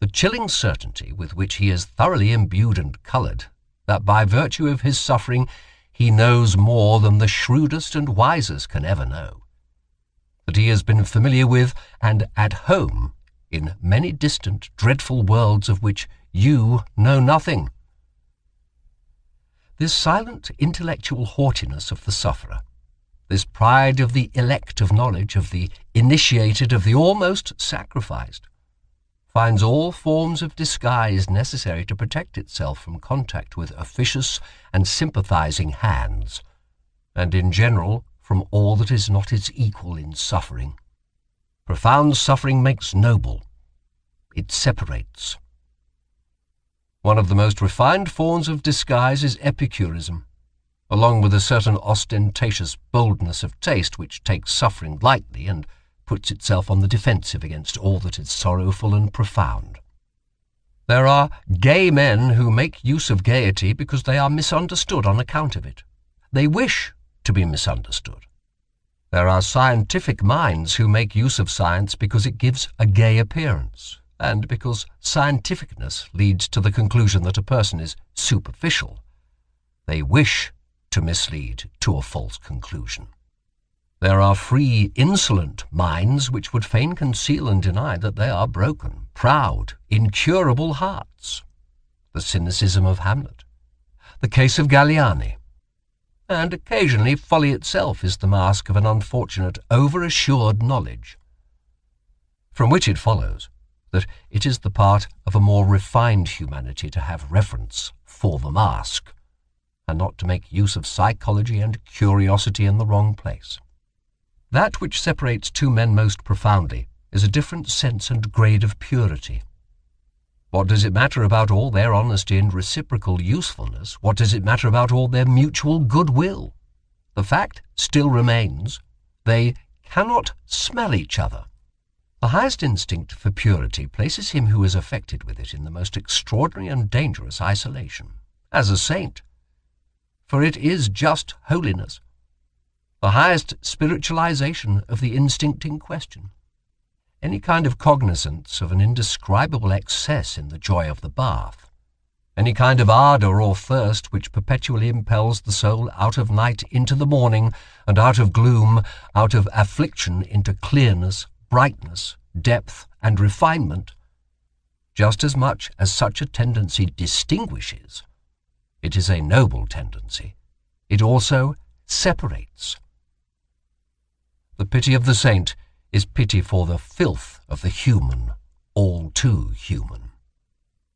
The chilling certainty with which he is thoroughly imbued and coloured that by virtue of his suffering he knows more than the shrewdest and wisest can ever know, that he has been familiar with and at home in many distant, dreadful worlds of which you know nothing. This silent intellectual haughtiness of the sufferer, this pride of the elect of knowledge, of the initiated, of the almost sacrificed, finds all forms of disguise necessary to protect itself from contact with officious and sympathizing hands, and in general from all that is not its equal in suffering. Profound suffering makes noble. It separates. One of the most refined forms of disguise is epicurism, along with a certain ostentatious boldness of taste which takes suffering lightly and puts itself on the defensive against all that is sorrowful and profound. There are gay men who make use of gaiety because they are misunderstood on account of it. They wish to be misunderstood. There are scientific minds who make use of science because it gives a gay appearance, and because scientificness leads to the conclusion that a person is superficial. They wish to mislead to a false conclusion. There are free, insolent minds which would fain conceal and deny that they are broken, proud, incurable hearts. The cynicism of Hamlet, the case of Galliani, and occasionally folly itself is the mask of an unfortunate, over-assured knowledge, from which it follows that it is the part of a more refined humanity to have reverence for the mask, and not to make use of psychology and curiosity in the wrong place. That which separates two men most profoundly is a different sense and grade of purity. What does it matter about all their honesty and reciprocal usefulness? What does it matter about all their mutual goodwill? The fact still remains, they cannot smell each other. The highest instinct for purity places him who is affected with it in the most extraordinary and dangerous isolation, as a saint. For it is just holiness, the highest spiritualization of the instinct in question. Any kind of cognizance of an indescribable excess in the joy of the bath, any kind of ardour or thirst which perpetually impels the soul out of night into the morning, and out of gloom, out of affliction into clearness, brightness, depth, and refinement, just as much as such a tendency distinguishes, it is a noble tendency. It also separates. The pity of the saint is pity for the filth of the human, all too human.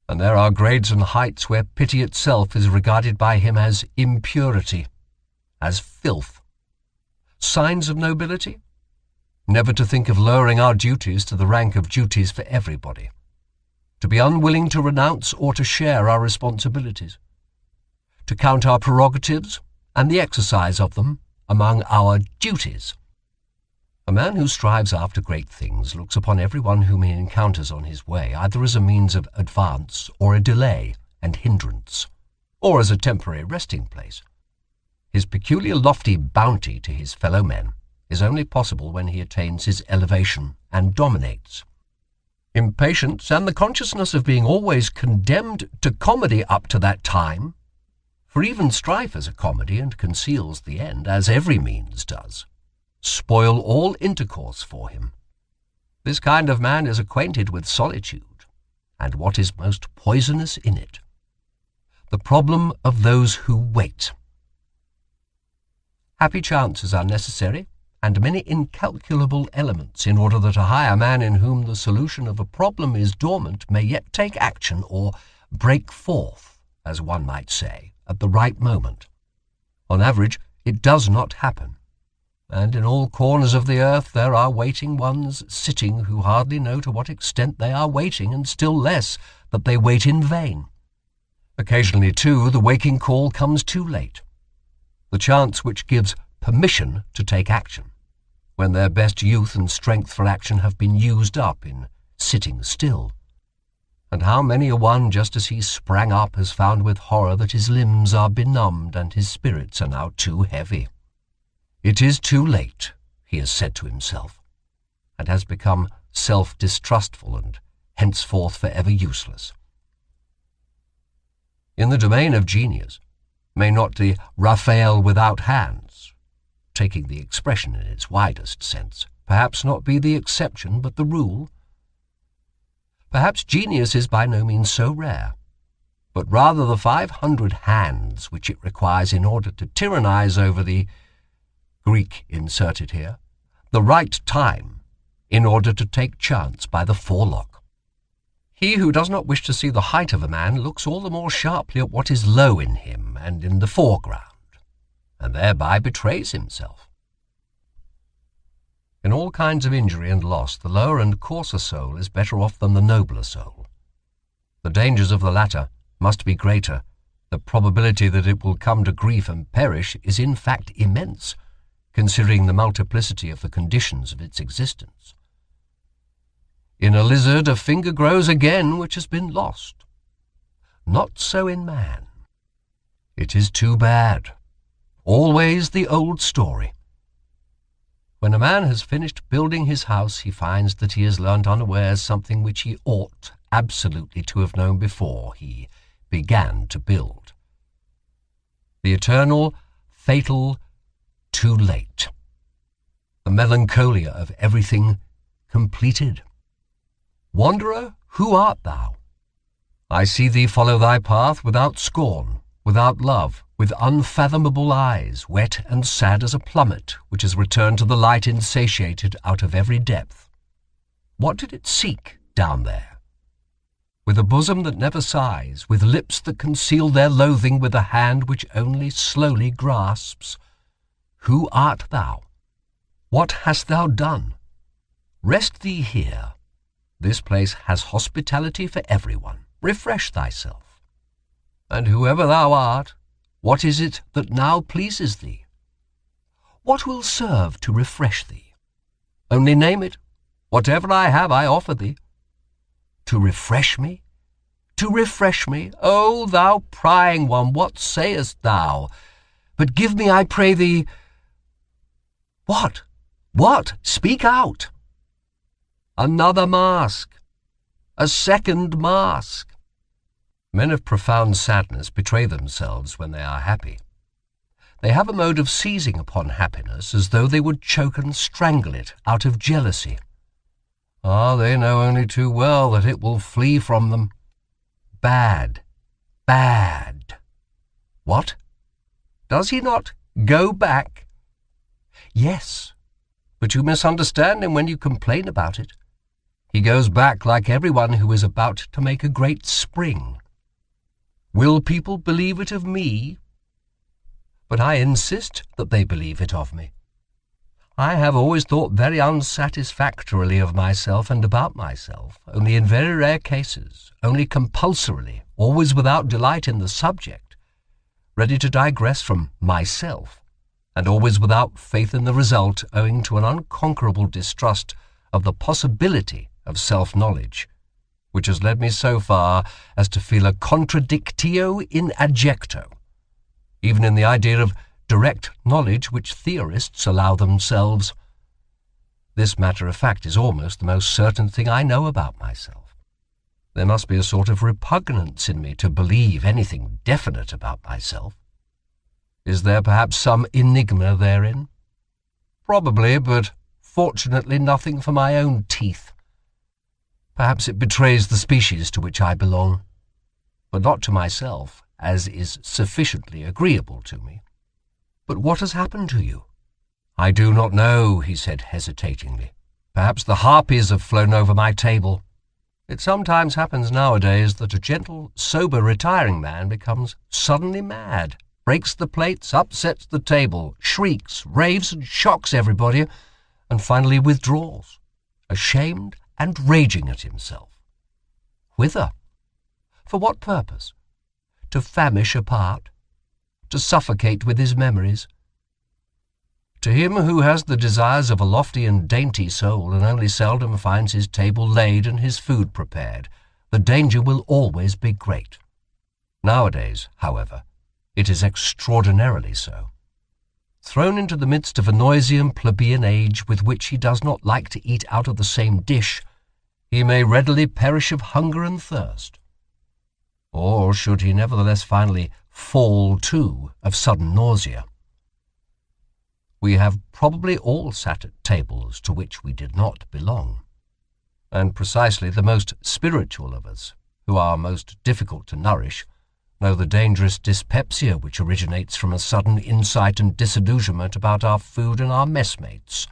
And there are grades and heights where pity itself is regarded by him as impurity, as filth. Signs of nobility? Never to think of lowering our duties to the rank of duties for everybody. To be unwilling to renounce or to share our responsibilities. To count our prerogatives and the exercise of them among our duties. A man who strives after great things looks upon everyone whom he encounters on his way either as a means of advance or a delay and hindrance, or as a temporary resting place. His peculiar lofty bounty to his fellow men is only possible when he attains his elevation and dominates. Impatience and the consciousness of being always condemned to comedy up to that time, for even strife is a comedy and conceals the end, as every means does, spoil all intercourse for him. This kind of man is acquainted with solitude, and what is most poisonous in it, the problem of those who wait. Happy chances are necessary, and many incalculable elements, in order that a higher man in whom the solution of a problem is dormant may yet take action, or break forth, as one might say, at the right moment. On average, it does not happen, and in all corners of the earth there are waiting ones sitting who hardly know to what extent they are waiting, and still less that they wait in vain. Occasionally, too, the waking call comes too late, the chance which gives permission to take action, when their best youth and strength for action have been used up in sitting still. And how many a one, just as he sprang up, has found with horror that his limbs are benumbed and his spirits are now too heavy. It is too late, he has said to himself, and has become self-distrustful and henceforth forever useless. In the domain of genius, may not the Raphael without hands, taking the expression in its widest sense, perhaps not be the exception but the rule? Perhaps genius is by no means so rare, but rather the 500 hands which it requires in order to tyrannize over the Greek inserted here, the right time in order to take chance by the forelock. He who does not wish to see the height of a man looks all the more sharply at what is low in him and in the foreground, and thereby betrays himself. In all kinds of injury and loss, the lower and coarser soul is better off than the nobler soul. The dangers of the latter must be greater. The probability that it will come to grief and perish is in fact immense, considering the multiplicity of the conditions of its existence. In a lizard a finger grows again which has been lost. Not so in man. It is too bad. Always the old story. When a man has finished building his house, he finds that he has learnt unawares something which he ought absolutely to have known before he began to build. The eternal, fatal, too late. The melancholia of everything completed. Wanderer, who art thou? I see thee follow thy path without scorn, without love, with unfathomable eyes, wet and sad as a plummet which has returned to the light insatiated out of every depth. What did it seek down there? With a bosom that never sighs, with lips that conceal their loathing, with a hand which only slowly grasps, who art thou? What hast thou done? Rest thee here. This place has hospitality for everyone. Refresh thyself. And whoever thou art, what is it that now pleases thee? What will serve to refresh thee? Only name it. Whatever I have I offer thee. To refresh me? To refresh me? O thou prying one, what sayest thou? But give me, I pray thee— What? What? Speak out. Another mask. A second mask. Men of profound sadness betray themselves when they are happy. They have a mode of seizing upon happiness as though they would choke and strangle it out of jealousy. Ah, they know only too well that it will flee from them. Bad, bad. What? Does he not go back? Yes, but you misunderstand him when you complain about it. He goes back like everyone who is about to make a great spring. Will people believe it of me? But I insist that they believe it of me. I have always thought very unsatisfactorily of myself and about myself, only in very rare cases, only compulsorily, always without delight in the subject, ready to digress from myself, and always without faith in the result, owing to an unconquerable distrust of the possibility of self-knowledge, which has led me so far as to feel a contradictio in adjecto, even in the idea of direct knowledge which theorists allow themselves. This matter of fact is almost the most certain thing I know about myself. There must be a sort of repugnance in me to believe anything definite about myself. Is there perhaps some enigma therein? Probably, but fortunately nothing for my own teeth. Perhaps it betrays the species to which I belong, but not to myself, as is sufficiently agreeable to me. But what has happened to you? I do not know, he said hesitatingly. Perhaps the harpies have flown over my table. It sometimes happens nowadays that a gentle, sober, retiring man becomes suddenly mad, breaks the plates, upsets the table, shrieks, raves and shocks everybody, and finally withdraws, ashamed and raging at himself. Whither? For what purpose? To famish apart? To suffocate with his memories? To him who has the desires of a lofty and dainty soul and only seldom finds his table laid and his food prepared, the danger will always be great. Nowadays, however, it is extraordinarily so. Thrown into the midst of a noisy and plebeian age with which he does not like to eat out of the same dish, he may readily perish of hunger and thirst. or should he nevertheless finally fall to of sudden nausea? We have probably all sat at tables to which we did not belong, and precisely the most spiritual of us, who are most difficult to nourish, know the dangerous dyspepsia which originates from a sudden insight and disillusionment about our food and our messmates,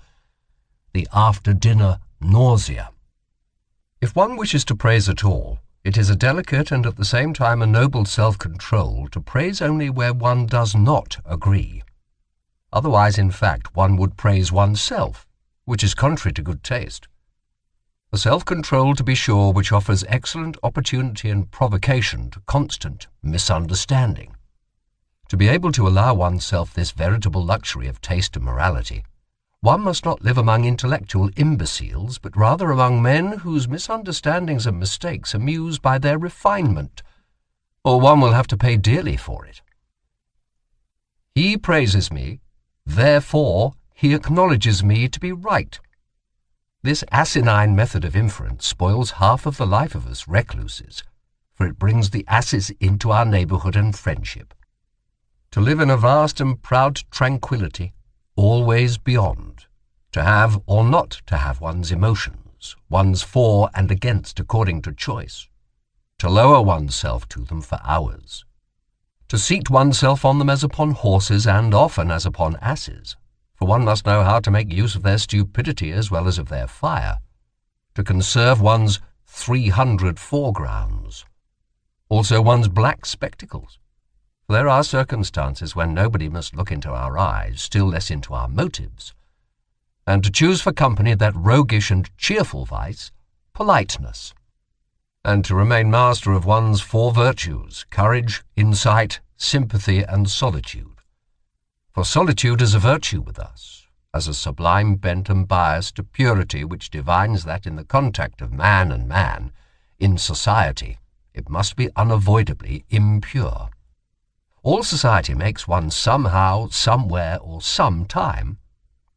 the after-dinner nausea. If one wishes to praise at all, it is a delicate and at the same time a noble self-control to praise only where one does not agree. Otherwise, in fact, one would praise oneself, which is contrary to good taste. A self-control, to be sure, which offers excellent opportunity and provocation to constant misunderstanding. To be able to allow oneself this veritable luxury of taste and morality, one must not live among intellectual imbeciles, but rather among men whose misunderstandings and mistakes amuse by their refinement, or one will have to pay dearly for it. He praises me, therefore he acknowledges me to be right. This asinine method of inference spoils half of the life of us recluses, for it brings the asses into our neighbourhood and friendship. To live in a vast and proud tranquillity, always beyond, to have or not to have one's emotions, one's for and against according to choice, to lower oneself to them for hours, to seat oneself on them as upon horses and often as upon asses, for one must know how to make use of their stupidity as well as of their fire, to conserve one's 300 foregrounds, also one's black spectacles. For there are circumstances when nobody must look into our eyes, still less into our motives, and to choose for company that roguish and cheerful vice, politeness, and to remain master of one's four virtues, courage, insight, sympathy, and solitude. For solitude is a virtue with us, as a sublime bent and bias to purity which divines that in the contact of man and man, in society, it must be unavoidably impure. All society makes one somehow, somewhere, or sometime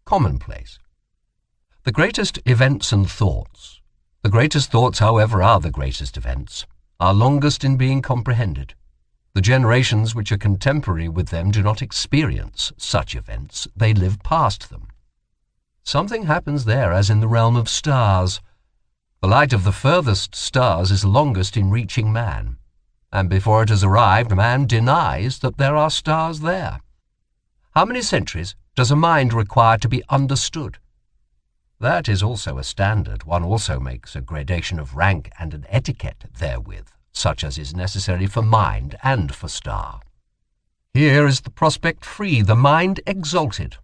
commonplace. The greatest events and thoughts, the greatest thoughts, however, are the greatest events, are longest in being comprehended. The generations which are contemporary with them do not experience such events, they live past them. Something happens there as in the realm of stars. The light of the furthest stars is longest in reaching man, and before it has arrived, man denies that there are stars there. How many centuries does a mind require to be understood? That is also a standard. One also makes a gradation of rank and an etiquette therewith, such as is necessary for mind and for star. Here is the prospect free, the mind exalted.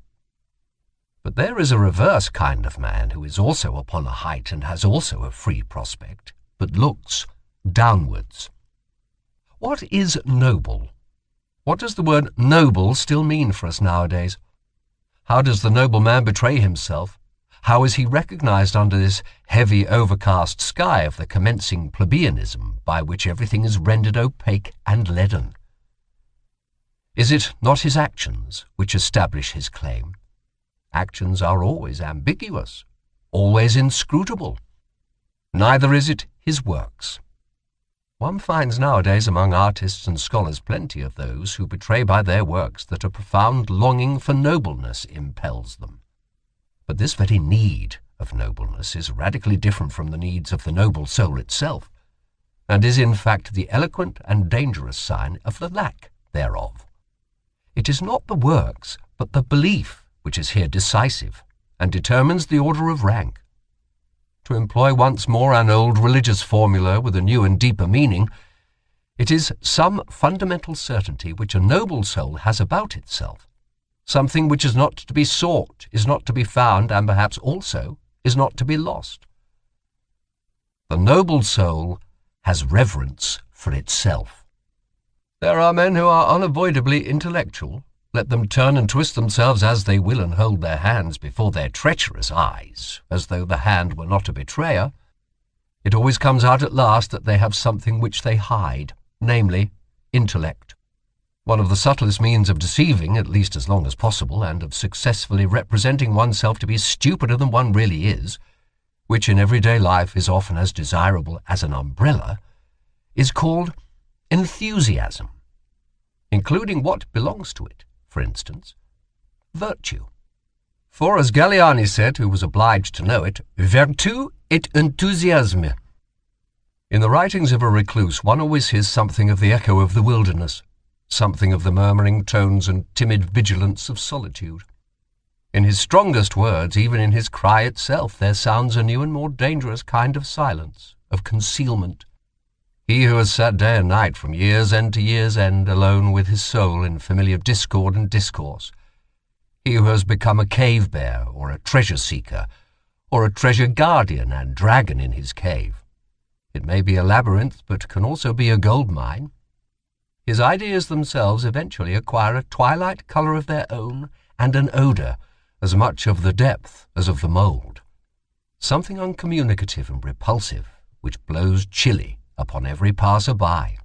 But there is a reverse kind of man who is also upon a height and has also a free prospect, but looks downwards. What is noble? What does the word noble still mean for us nowadays? How does the noble man betray himself? How is he recognized under this heavy overcast sky of the commencing plebeianism by which everything is rendered opaque and leaden? Is it not his actions which establish his claim? Actions are always ambiguous, always inscrutable. Neither is it his works. One finds nowadays among artists and scholars plenty of those who betray by their works that a profound longing for nobleness impels them. But this very need of nobleness is radically different from the needs of the noble soul itself, and is in fact the eloquent and dangerous sign of the lack thereof. It is not the works, but the belief which is here decisive, and determines the order of rank. To employ once more an old religious formula with a new and deeper meaning, it is some fundamental certainty which a noble soul has about itself, something which is not to be sought, is not to be found, and perhaps also is not to be lost. The noble soul has reverence for itself. There are men who are unavoidably intellectual. Let them turn and twist themselves as they will and hold their hands before their treacherous eyes, as though the hand were not a betrayer. It always comes out at last that they have something which they hide, namely, intellect. One of the subtlest means of deceiving, at least as long as possible, and of successfully representing oneself to be stupider than one really is, which in everyday life is often as desirable as an umbrella, is called enthusiasm, including what belongs to it, for instance, virtue. For as Galliani said, who was obliged to know it, virtu et enthusiasme. In the writings of a recluse one always hears something of the echo of the wilderness, something of the murmuring tones and timid vigilance of solitude. In his strongest words, even in his cry itself, there sounds a new and more dangerous kind of silence, of concealment. He who has sat day and night from year's end to year's end, alone with his soul in familiar discord and discourse, he who has become a cave-bear or a treasure-seeker, or a treasure-guardian and dragon in his cave. It may be a labyrinth, but can also be a gold mine. His ideas themselves eventually acquire a twilight colour of their own and an odour, as much of the depth as of the mould, something uncommunicative and repulsive, which blows chilly upon every passer-by.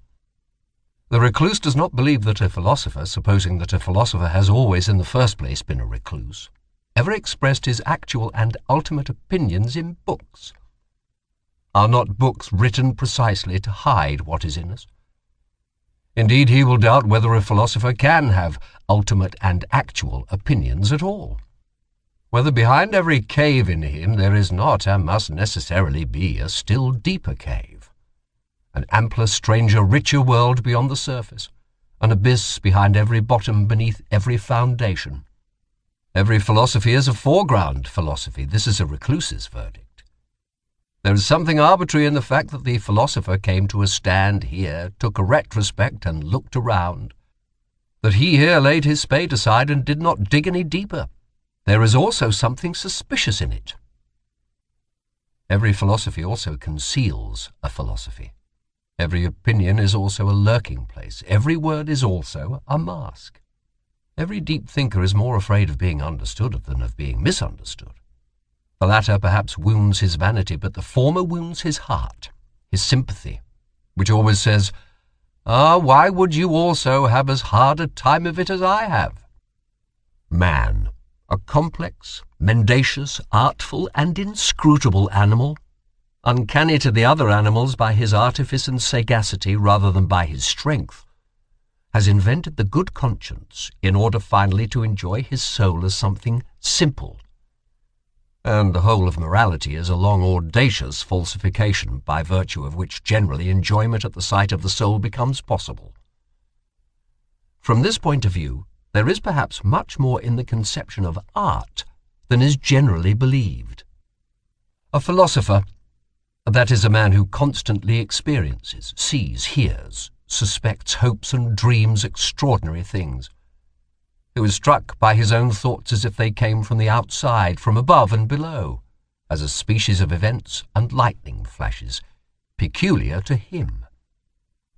The recluse does not believe that a philosopher, supposing that a philosopher has always in the first place been a recluse, ever expressed his actual and ultimate opinions in books. Are not books written precisely to hide what is in us? Indeed, he will doubt whether a philosopher can have ultimate and actual opinions at all, whether behind every cave in him there is not and must necessarily be a still deeper cave, an ampler, stranger, richer world beyond the surface, an abyss behind every bottom, beneath every foundation. Every philosophy is a foreground philosophy. This is a recluse's verdict. There is something arbitrary in the fact that the philosopher came to a stand here, took a retrospect and looked around, that he here laid his spade aside and did not dig any deeper. There is also something suspicious in it. Every philosophy also conceals a philosophy. Every opinion is also a lurking place. Every word is also a mask. Every deep thinker is more afraid of being understood than of being misunderstood. The latter perhaps wounds his vanity, but the former wounds his heart, his sympathy, which always says, "Ah, why would you also have as hard a time of it as I have?" Man, a complex, mendacious, artful, and inscrutable animal, uncanny to the other animals by his artifice and sagacity rather than by his strength, has invented the good conscience in order finally to enjoy his soul as something simple. And the whole of morality is a long audacious falsification, by virtue of which generally enjoyment at the sight of the soul becomes possible. From this point of view, there is perhaps much more in the conception of art than is generally believed. A philosopher, that is a man who constantly experiences, sees, hears, suspects, hopes and dreams extraordinary things, who is struck by his own thoughts as if they came from the outside, from above and below, as a species of events and lightning flashes, peculiar to him,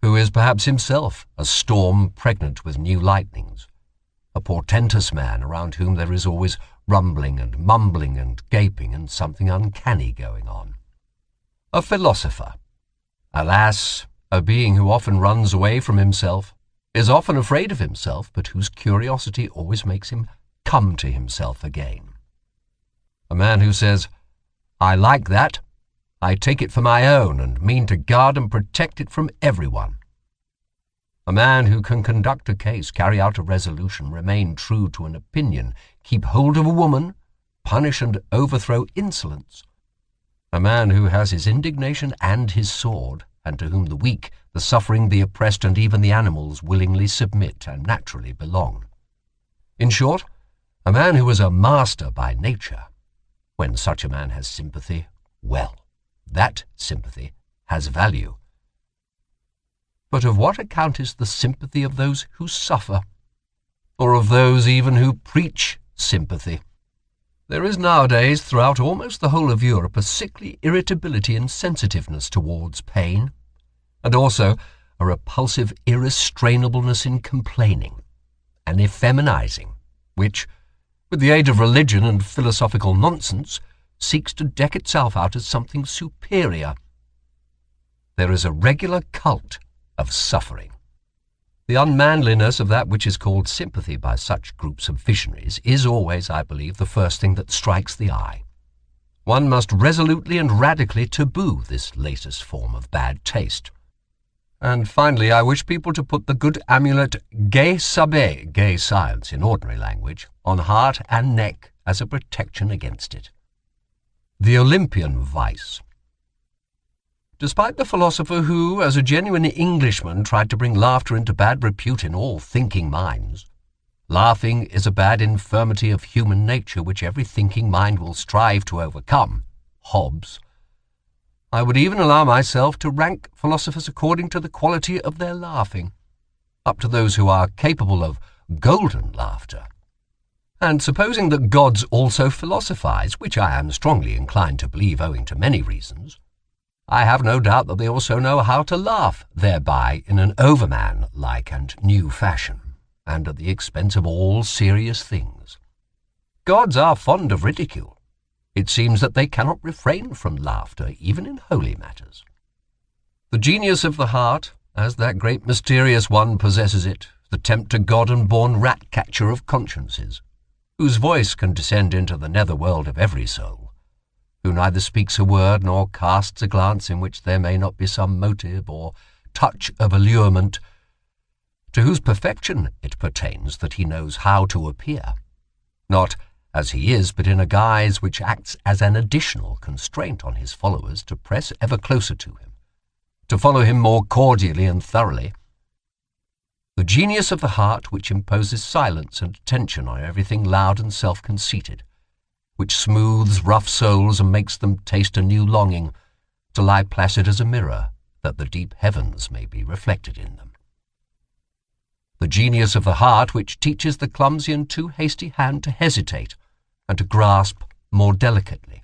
who is perhaps himself a storm pregnant with new lightnings, a portentous man around whom there is always rumbling and mumbling and gaping and something uncanny going on. A philosopher, alas, a being who often runs away from himself, is often afraid of himself, but whose curiosity always makes him come to himself again. A man who says, "I like that, I take it for my own, and mean to guard and protect it from everyone." A man who can conduct a case, carry out a resolution, remain true to an opinion, keep hold of a woman, punish and overthrow insolence. A man who has his indignation and his sword, and to whom the weak, the suffering, the oppressed, and even the animals willingly submit and naturally belong. In short, a man who is a master by nature. When such a man has sympathy, well, that sympathy has value. But of what account is the sympathy of those who suffer, or of those even who preach sympathy? There is nowadays, throughout almost the whole of Europe, a sickly irritability and sensitiveness towards pain, and also a repulsive irrestrainableness in complaining, an effeminizing, which, with the aid of religion and philosophical nonsense, seeks to deck itself out as something superior. There is a regular cult of suffering. The unmanliness of that which is called sympathy by such groups of visionaries is always, I believe, the first thing that strikes the eye. One must resolutely and radically taboo this latest form of bad taste. And finally, I wish people to put the good amulet gay saber, gay science in ordinary language, on heart and neck as a protection against it. The Olympian vice. Despite the philosopher who, as a genuine Englishman, tried to bring laughter into bad repute in all thinking minds, laughing is a bad infirmity of human nature which every thinking mind will strive to overcome, Hobbes, I would even allow myself to rank philosophers according to the quality of their laughing, up to those who are capable of golden laughter. And supposing that gods also philosophize, which I am strongly inclined to believe owing to many reasons, I have no doubt that they also know how to laugh thereby in an overman-like and new fashion, and at the expense of all serious things. Gods are fond of ridicule. It seems that they cannot refrain from laughter, even in holy matters. The genius of the heart, as that great mysterious one possesses it, the tempter god and born rat-catcher of consciences, whose voice can descend into the nether world of every soul, who neither speaks a word nor casts a glance in which there may not be some motive or touch of allurement, to whose perfection it pertains that he knows how to appear, not as he is, but in a guise which acts as an additional constraint on his followers to press ever closer to him, to follow him more cordially and thoroughly. The genius of the heart which imposes silence and attention on everything loud and self-conceited, which smooths rough souls and makes them taste a new longing to lie placid as a mirror, that the deep heavens may be reflected in them. The genius of the heart which teaches the clumsy and too hasty hand to hesitate and to grasp more delicately,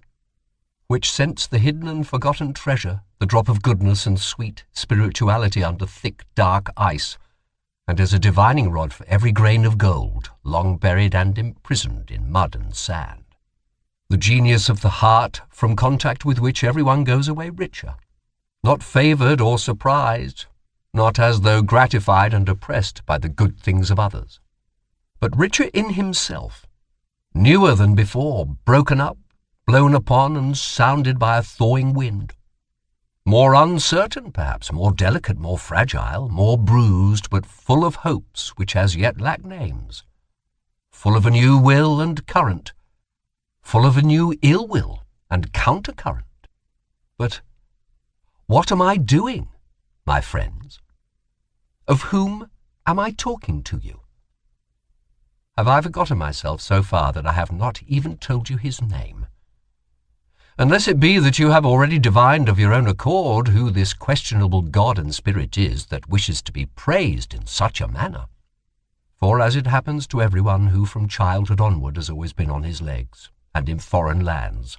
which scents the hidden and forgotten treasure, the drop of goodness and sweet spirituality under thick, dark ice, and is a divining rod for every grain of gold, long buried and imprisoned in mud and sand. The genius of the heart, from contact with which everyone goes away richer, not favoured or surprised, not as though gratified and oppressed by the good things of others, but richer in himself, newer than before, broken up, blown upon and sounded by a thawing wind, more uncertain perhaps, more delicate, more fragile, more bruised, but full of hopes which as yet lack names, full of a new will and current, full of a new ill will and countercurrent. But what am I doing, my friends? Of whom am I talking to you? Have I forgotten myself so far that I have not even told you his name? Unless it be that you have already divined of your own accord who this questionable god and spirit is that wishes to be praised in such a manner. For as it happens to everyone who from childhood onward has always been on his legs, and in foreign lands,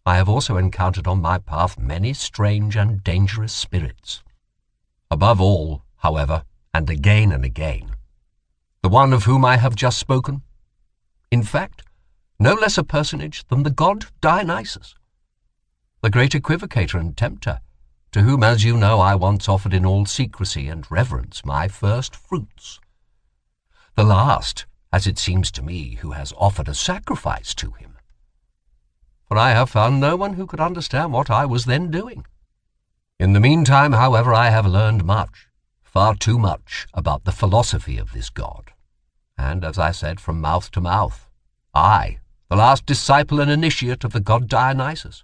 I have also encountered on my path many strange and dangerous spirits. Above all, however, and again, the one of whom I have just spoken, in fact, no less a personage than the god Dionysus, the great equivocator and tempter, to whom, as you know, I once offered in all secrecy and reverence my first fruits. The last, as it seems to me, who has offered a sacrifice to him. For I have found no one who could understand what I was then doing. In the meantime, however, I have learned much, far too much, about the philosophy of this god. And, as I said, from mouth to mouth, I, the last disciple and initiate of the god Dionysus.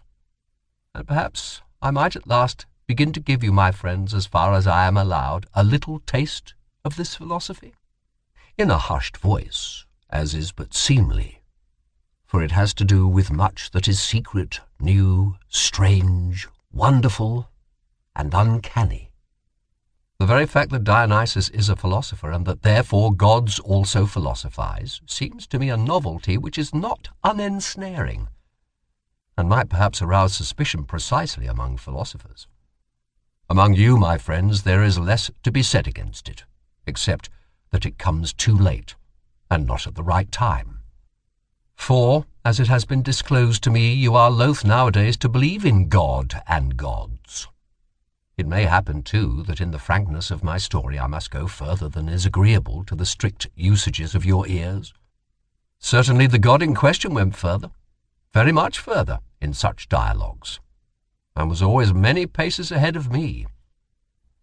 And perhaps I might at last begin to give you, my friends, as far as I am allowed, a little taste of this philosophy, in a hushed voice, as is but seemly, for it has to do with much that is secret, new, strange, wonderful, and uncanny. The very fact that Dionysus is a philosopher, and that therefore gods also philosophize, seems to me a novelty which is not unensnaring, and might perhaps arouse suspicion precisely among philosophers. Among you, my friends, there is less to be said against it, except that it comes too late, and not at the right time. For, as it has been disclosed to me, you are loath nowadays to believe in God and gods. It may happen, too, that in the frankness of my story I must go further than is agreeable to the strict usages of your ears. Certainly the god in question went further, very much further, in such dialogues, and was always many paces ahead of me.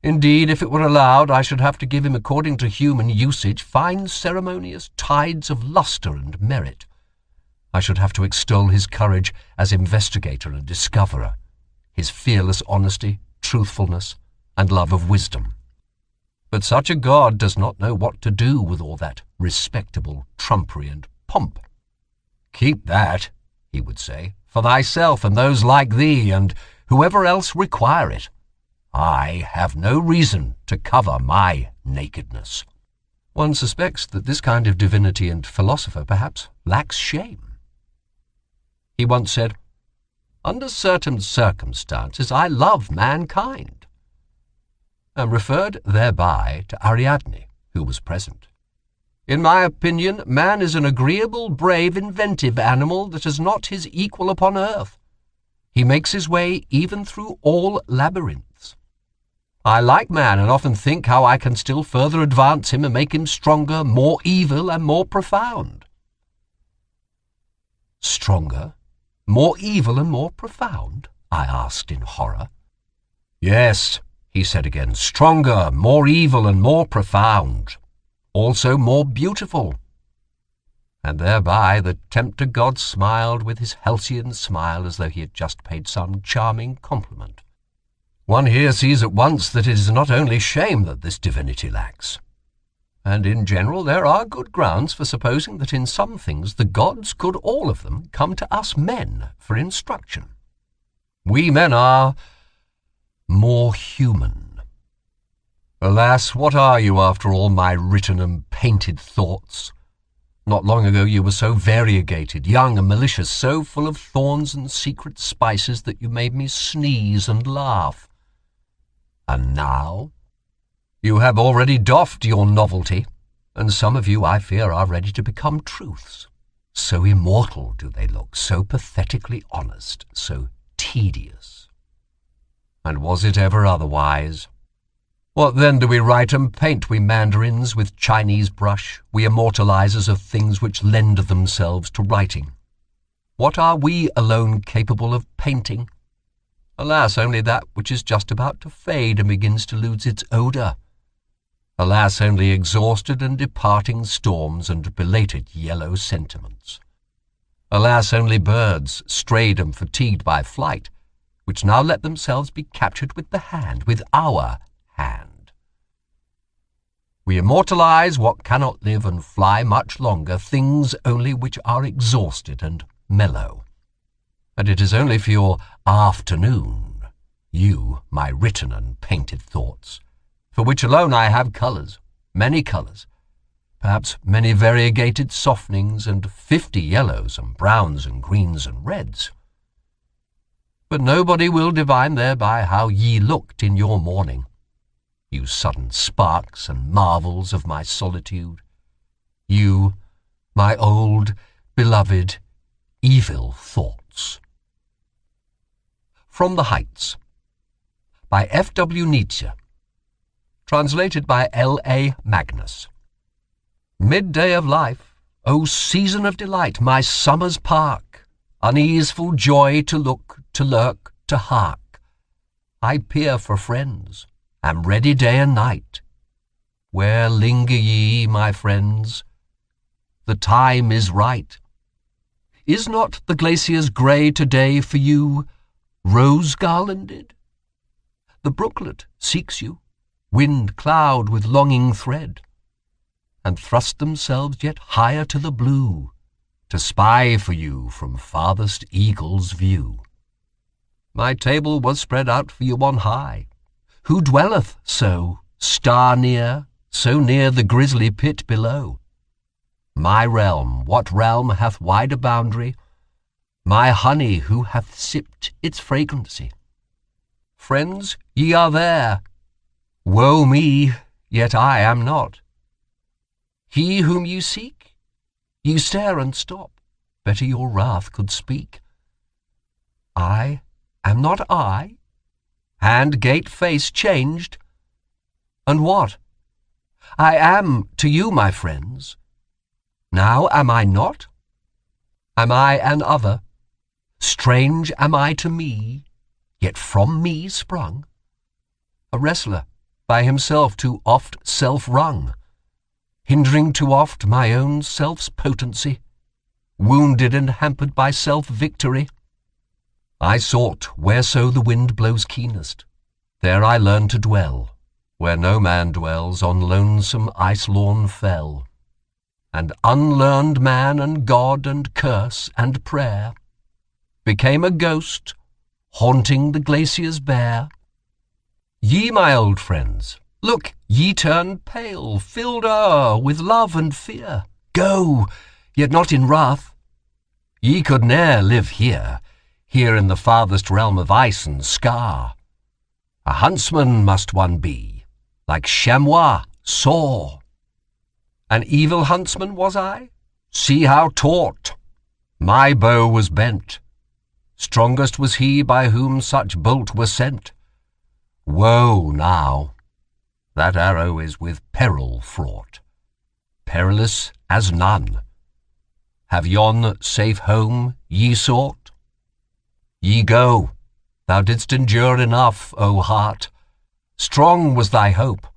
Indeed, if it were allowed, I should have to give him, according to human usage, fine ceremonious tides of lustre and merit. I should have to extol his courage as investigator and discoverer, his fearless honesty, truthfulness, and love of wisdom. But such a god does not know what to do with all that respectable trumpery and pomp. "Keep that," he would say, "for thyself and those like thee, and whoever else require it. I have no reason to cover my nakedness." One suspects that this kind of divinity and philosopher perhaps lacks shame. He once said, "Under certain circumstances I love mankind," and referred thereby to Ariadne, who was present. "In my opinion, man is an agreeable, brave, inventive animal that is not his equal upon earth. He makes his way even through all labyrinths. I like man, and often think how I can still further advance him and make him stronger, more evil, and more profound." "Stronger, more evil, and more profound?" I asked in horror. "Yes," he said again, "stronger, more evil, and more profound. Also more beautiful." And thereby the tempter god smiled with his halcyon smile as though he had just paid some charming compliment. One here sees at once that it is not only shame that this divinity lacks. And in general there are good grounds for supposing that in some things the gods could all of them come to us men for instruction. We men are more human. Alas, what are you after all, my written and painted thoughts? Not long ago you were so variegated, young and malicious, so full of thorns and secret spices that you made me sneeze and laugh. And now you have already doffed your novelty, and some of you, I fear, are ready to become truths. So immortal do they look, so pathetically honest, so tedious. And was it ever otherwise? What then do we write and paint, we mandarins, with Chinese brush, we immortalizers of things which lend themselves to writing? What are we alone capable of painting? Alas, only that which is just about to fade and begins to lose its odour. Alas, only exhausted and departing storms and belated yellow sentiments. Alas, only birds, strayed and fatigued by flight, which now let themselves be captured with the hand, with our hand. We immortalize what cannot live and fly much longer, things only which are exhausted and mellow. And it is only for your afternoon, you, my written and painted thoughts, for which alone I have colours, perhaps many variegated softenings, and 50 yellows and browns and greens and reds. But nobody will divine thereby how ye looked in your morning, you sudden sparks and marvels of my solitude, you, my old, beloved, evil thoughts. From the Heights, by F.W. Nietzsche, translated by L.A. Magnus. Midday of life, O season of delight, my summer's park, uneaseful joy to look, to lurk, to hark. I peer for friends, am ready day and night. Where linger ye, my friends? The time is right. Is not the glacier's grey today for you rose-garlanded? The brooklet seeks you, wind cloud with longing thread, and thrust themselves yet higher to the blue, to spy for you from farthest eagle's view. My table was spread out for you on high. Who dwelleth so, star near, so near the grisly pit below? My realm, what realm hath wider boundary? My honey, who hath sipped its fragrancy? Friends, ye are there. Woe me, yet I am not. He whom you seek, ye stare and stop, better your wrath could speak. I am not I, hand, gait, face changed. And what? I am to you, my friends. Now am I not? Am I an other? Strange am I to me, yet from me sprung? A wrestler, by himself too oft self-wrung, hindering too oft my own self's potency, wounded and hampered by self-victory. I sought whereso the wind blows keenest, there I learned to dwell, where no man dwells on lonesome ice-lawn fell. And unlearned man and God and curse and prayer became a ghost, haunting the glaciers bare. Ye, my old friends, look, ye turn pale, filled with love and fear. Go, yet not in wrath. Ye could ne'er live here in the farthest realm of ice and scar. A huntsman must one be, like chamois, saw. An evil huntsman was I? See how taut! My bow was bent. Strongest was he by whom such bolt was sent. Woe now! That arrow is with peril fraught, perilous as none. Have yon safe home ye sought? Ye go, thou didst endure enough, O heart. Strong was thy hope.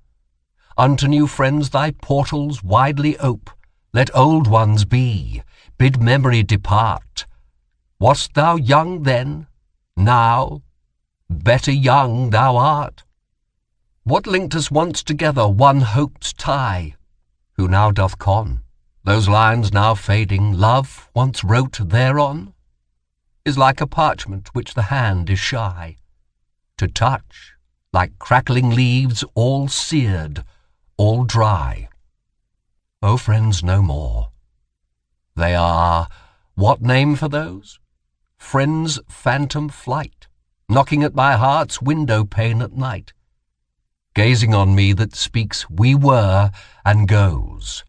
Unto new friends thy portals widely ope. Let old ones be, bid memory depart. Wast thou young then? Now? Better young thou art. What linked us once together, one hope's tie? Who now doth con? Those lines now fading, love once wrote thereon? Is like a parchment which the hand is shy to touch, like crackling leaves all seared, all dry. O friends no more. They are, what name for those? Friends' phantom flight, knocking at my heart's window pane at night, gazing on me that speaks we were and goes.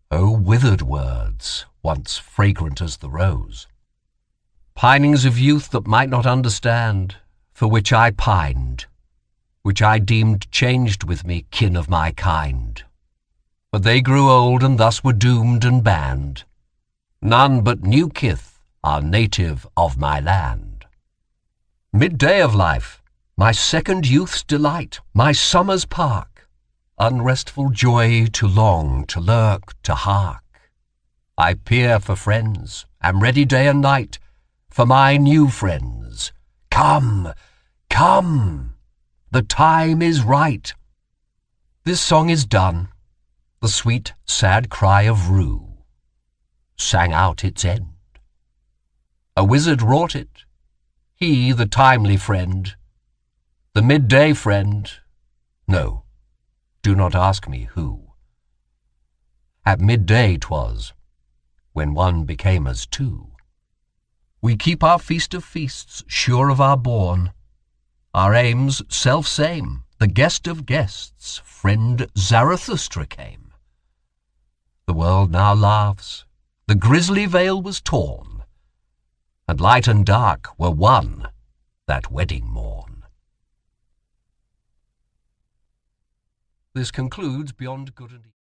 O withered words, once fragrant as the rose. Pinings of youth that might not understand, for which I pined, which I deemed changed with me, kin of my kind. But they grew old and thus were doomed and banned. None but new kith are native of my land. Midday of life, my second youth's delight, my summer's park, unrestful joy to long, to lurk, to hark. I peer for friends, am ready day and night, for my new friends. Come, come, the time is right. This song is done, the sweet, sad cry of rue sang out its end. A wizard wrought it, he the timely friend, the midday friend. No, do not ask me who. At midday 'twas, when one became as two. We keep our feast of feasts, sure of our bourne, our aims self-same, the guest of guests, friend Zarathustra came. The world now laughs, the grisly veil was torn, and light and dark were one that wedding morn. This concludes Beyond Good and Evil.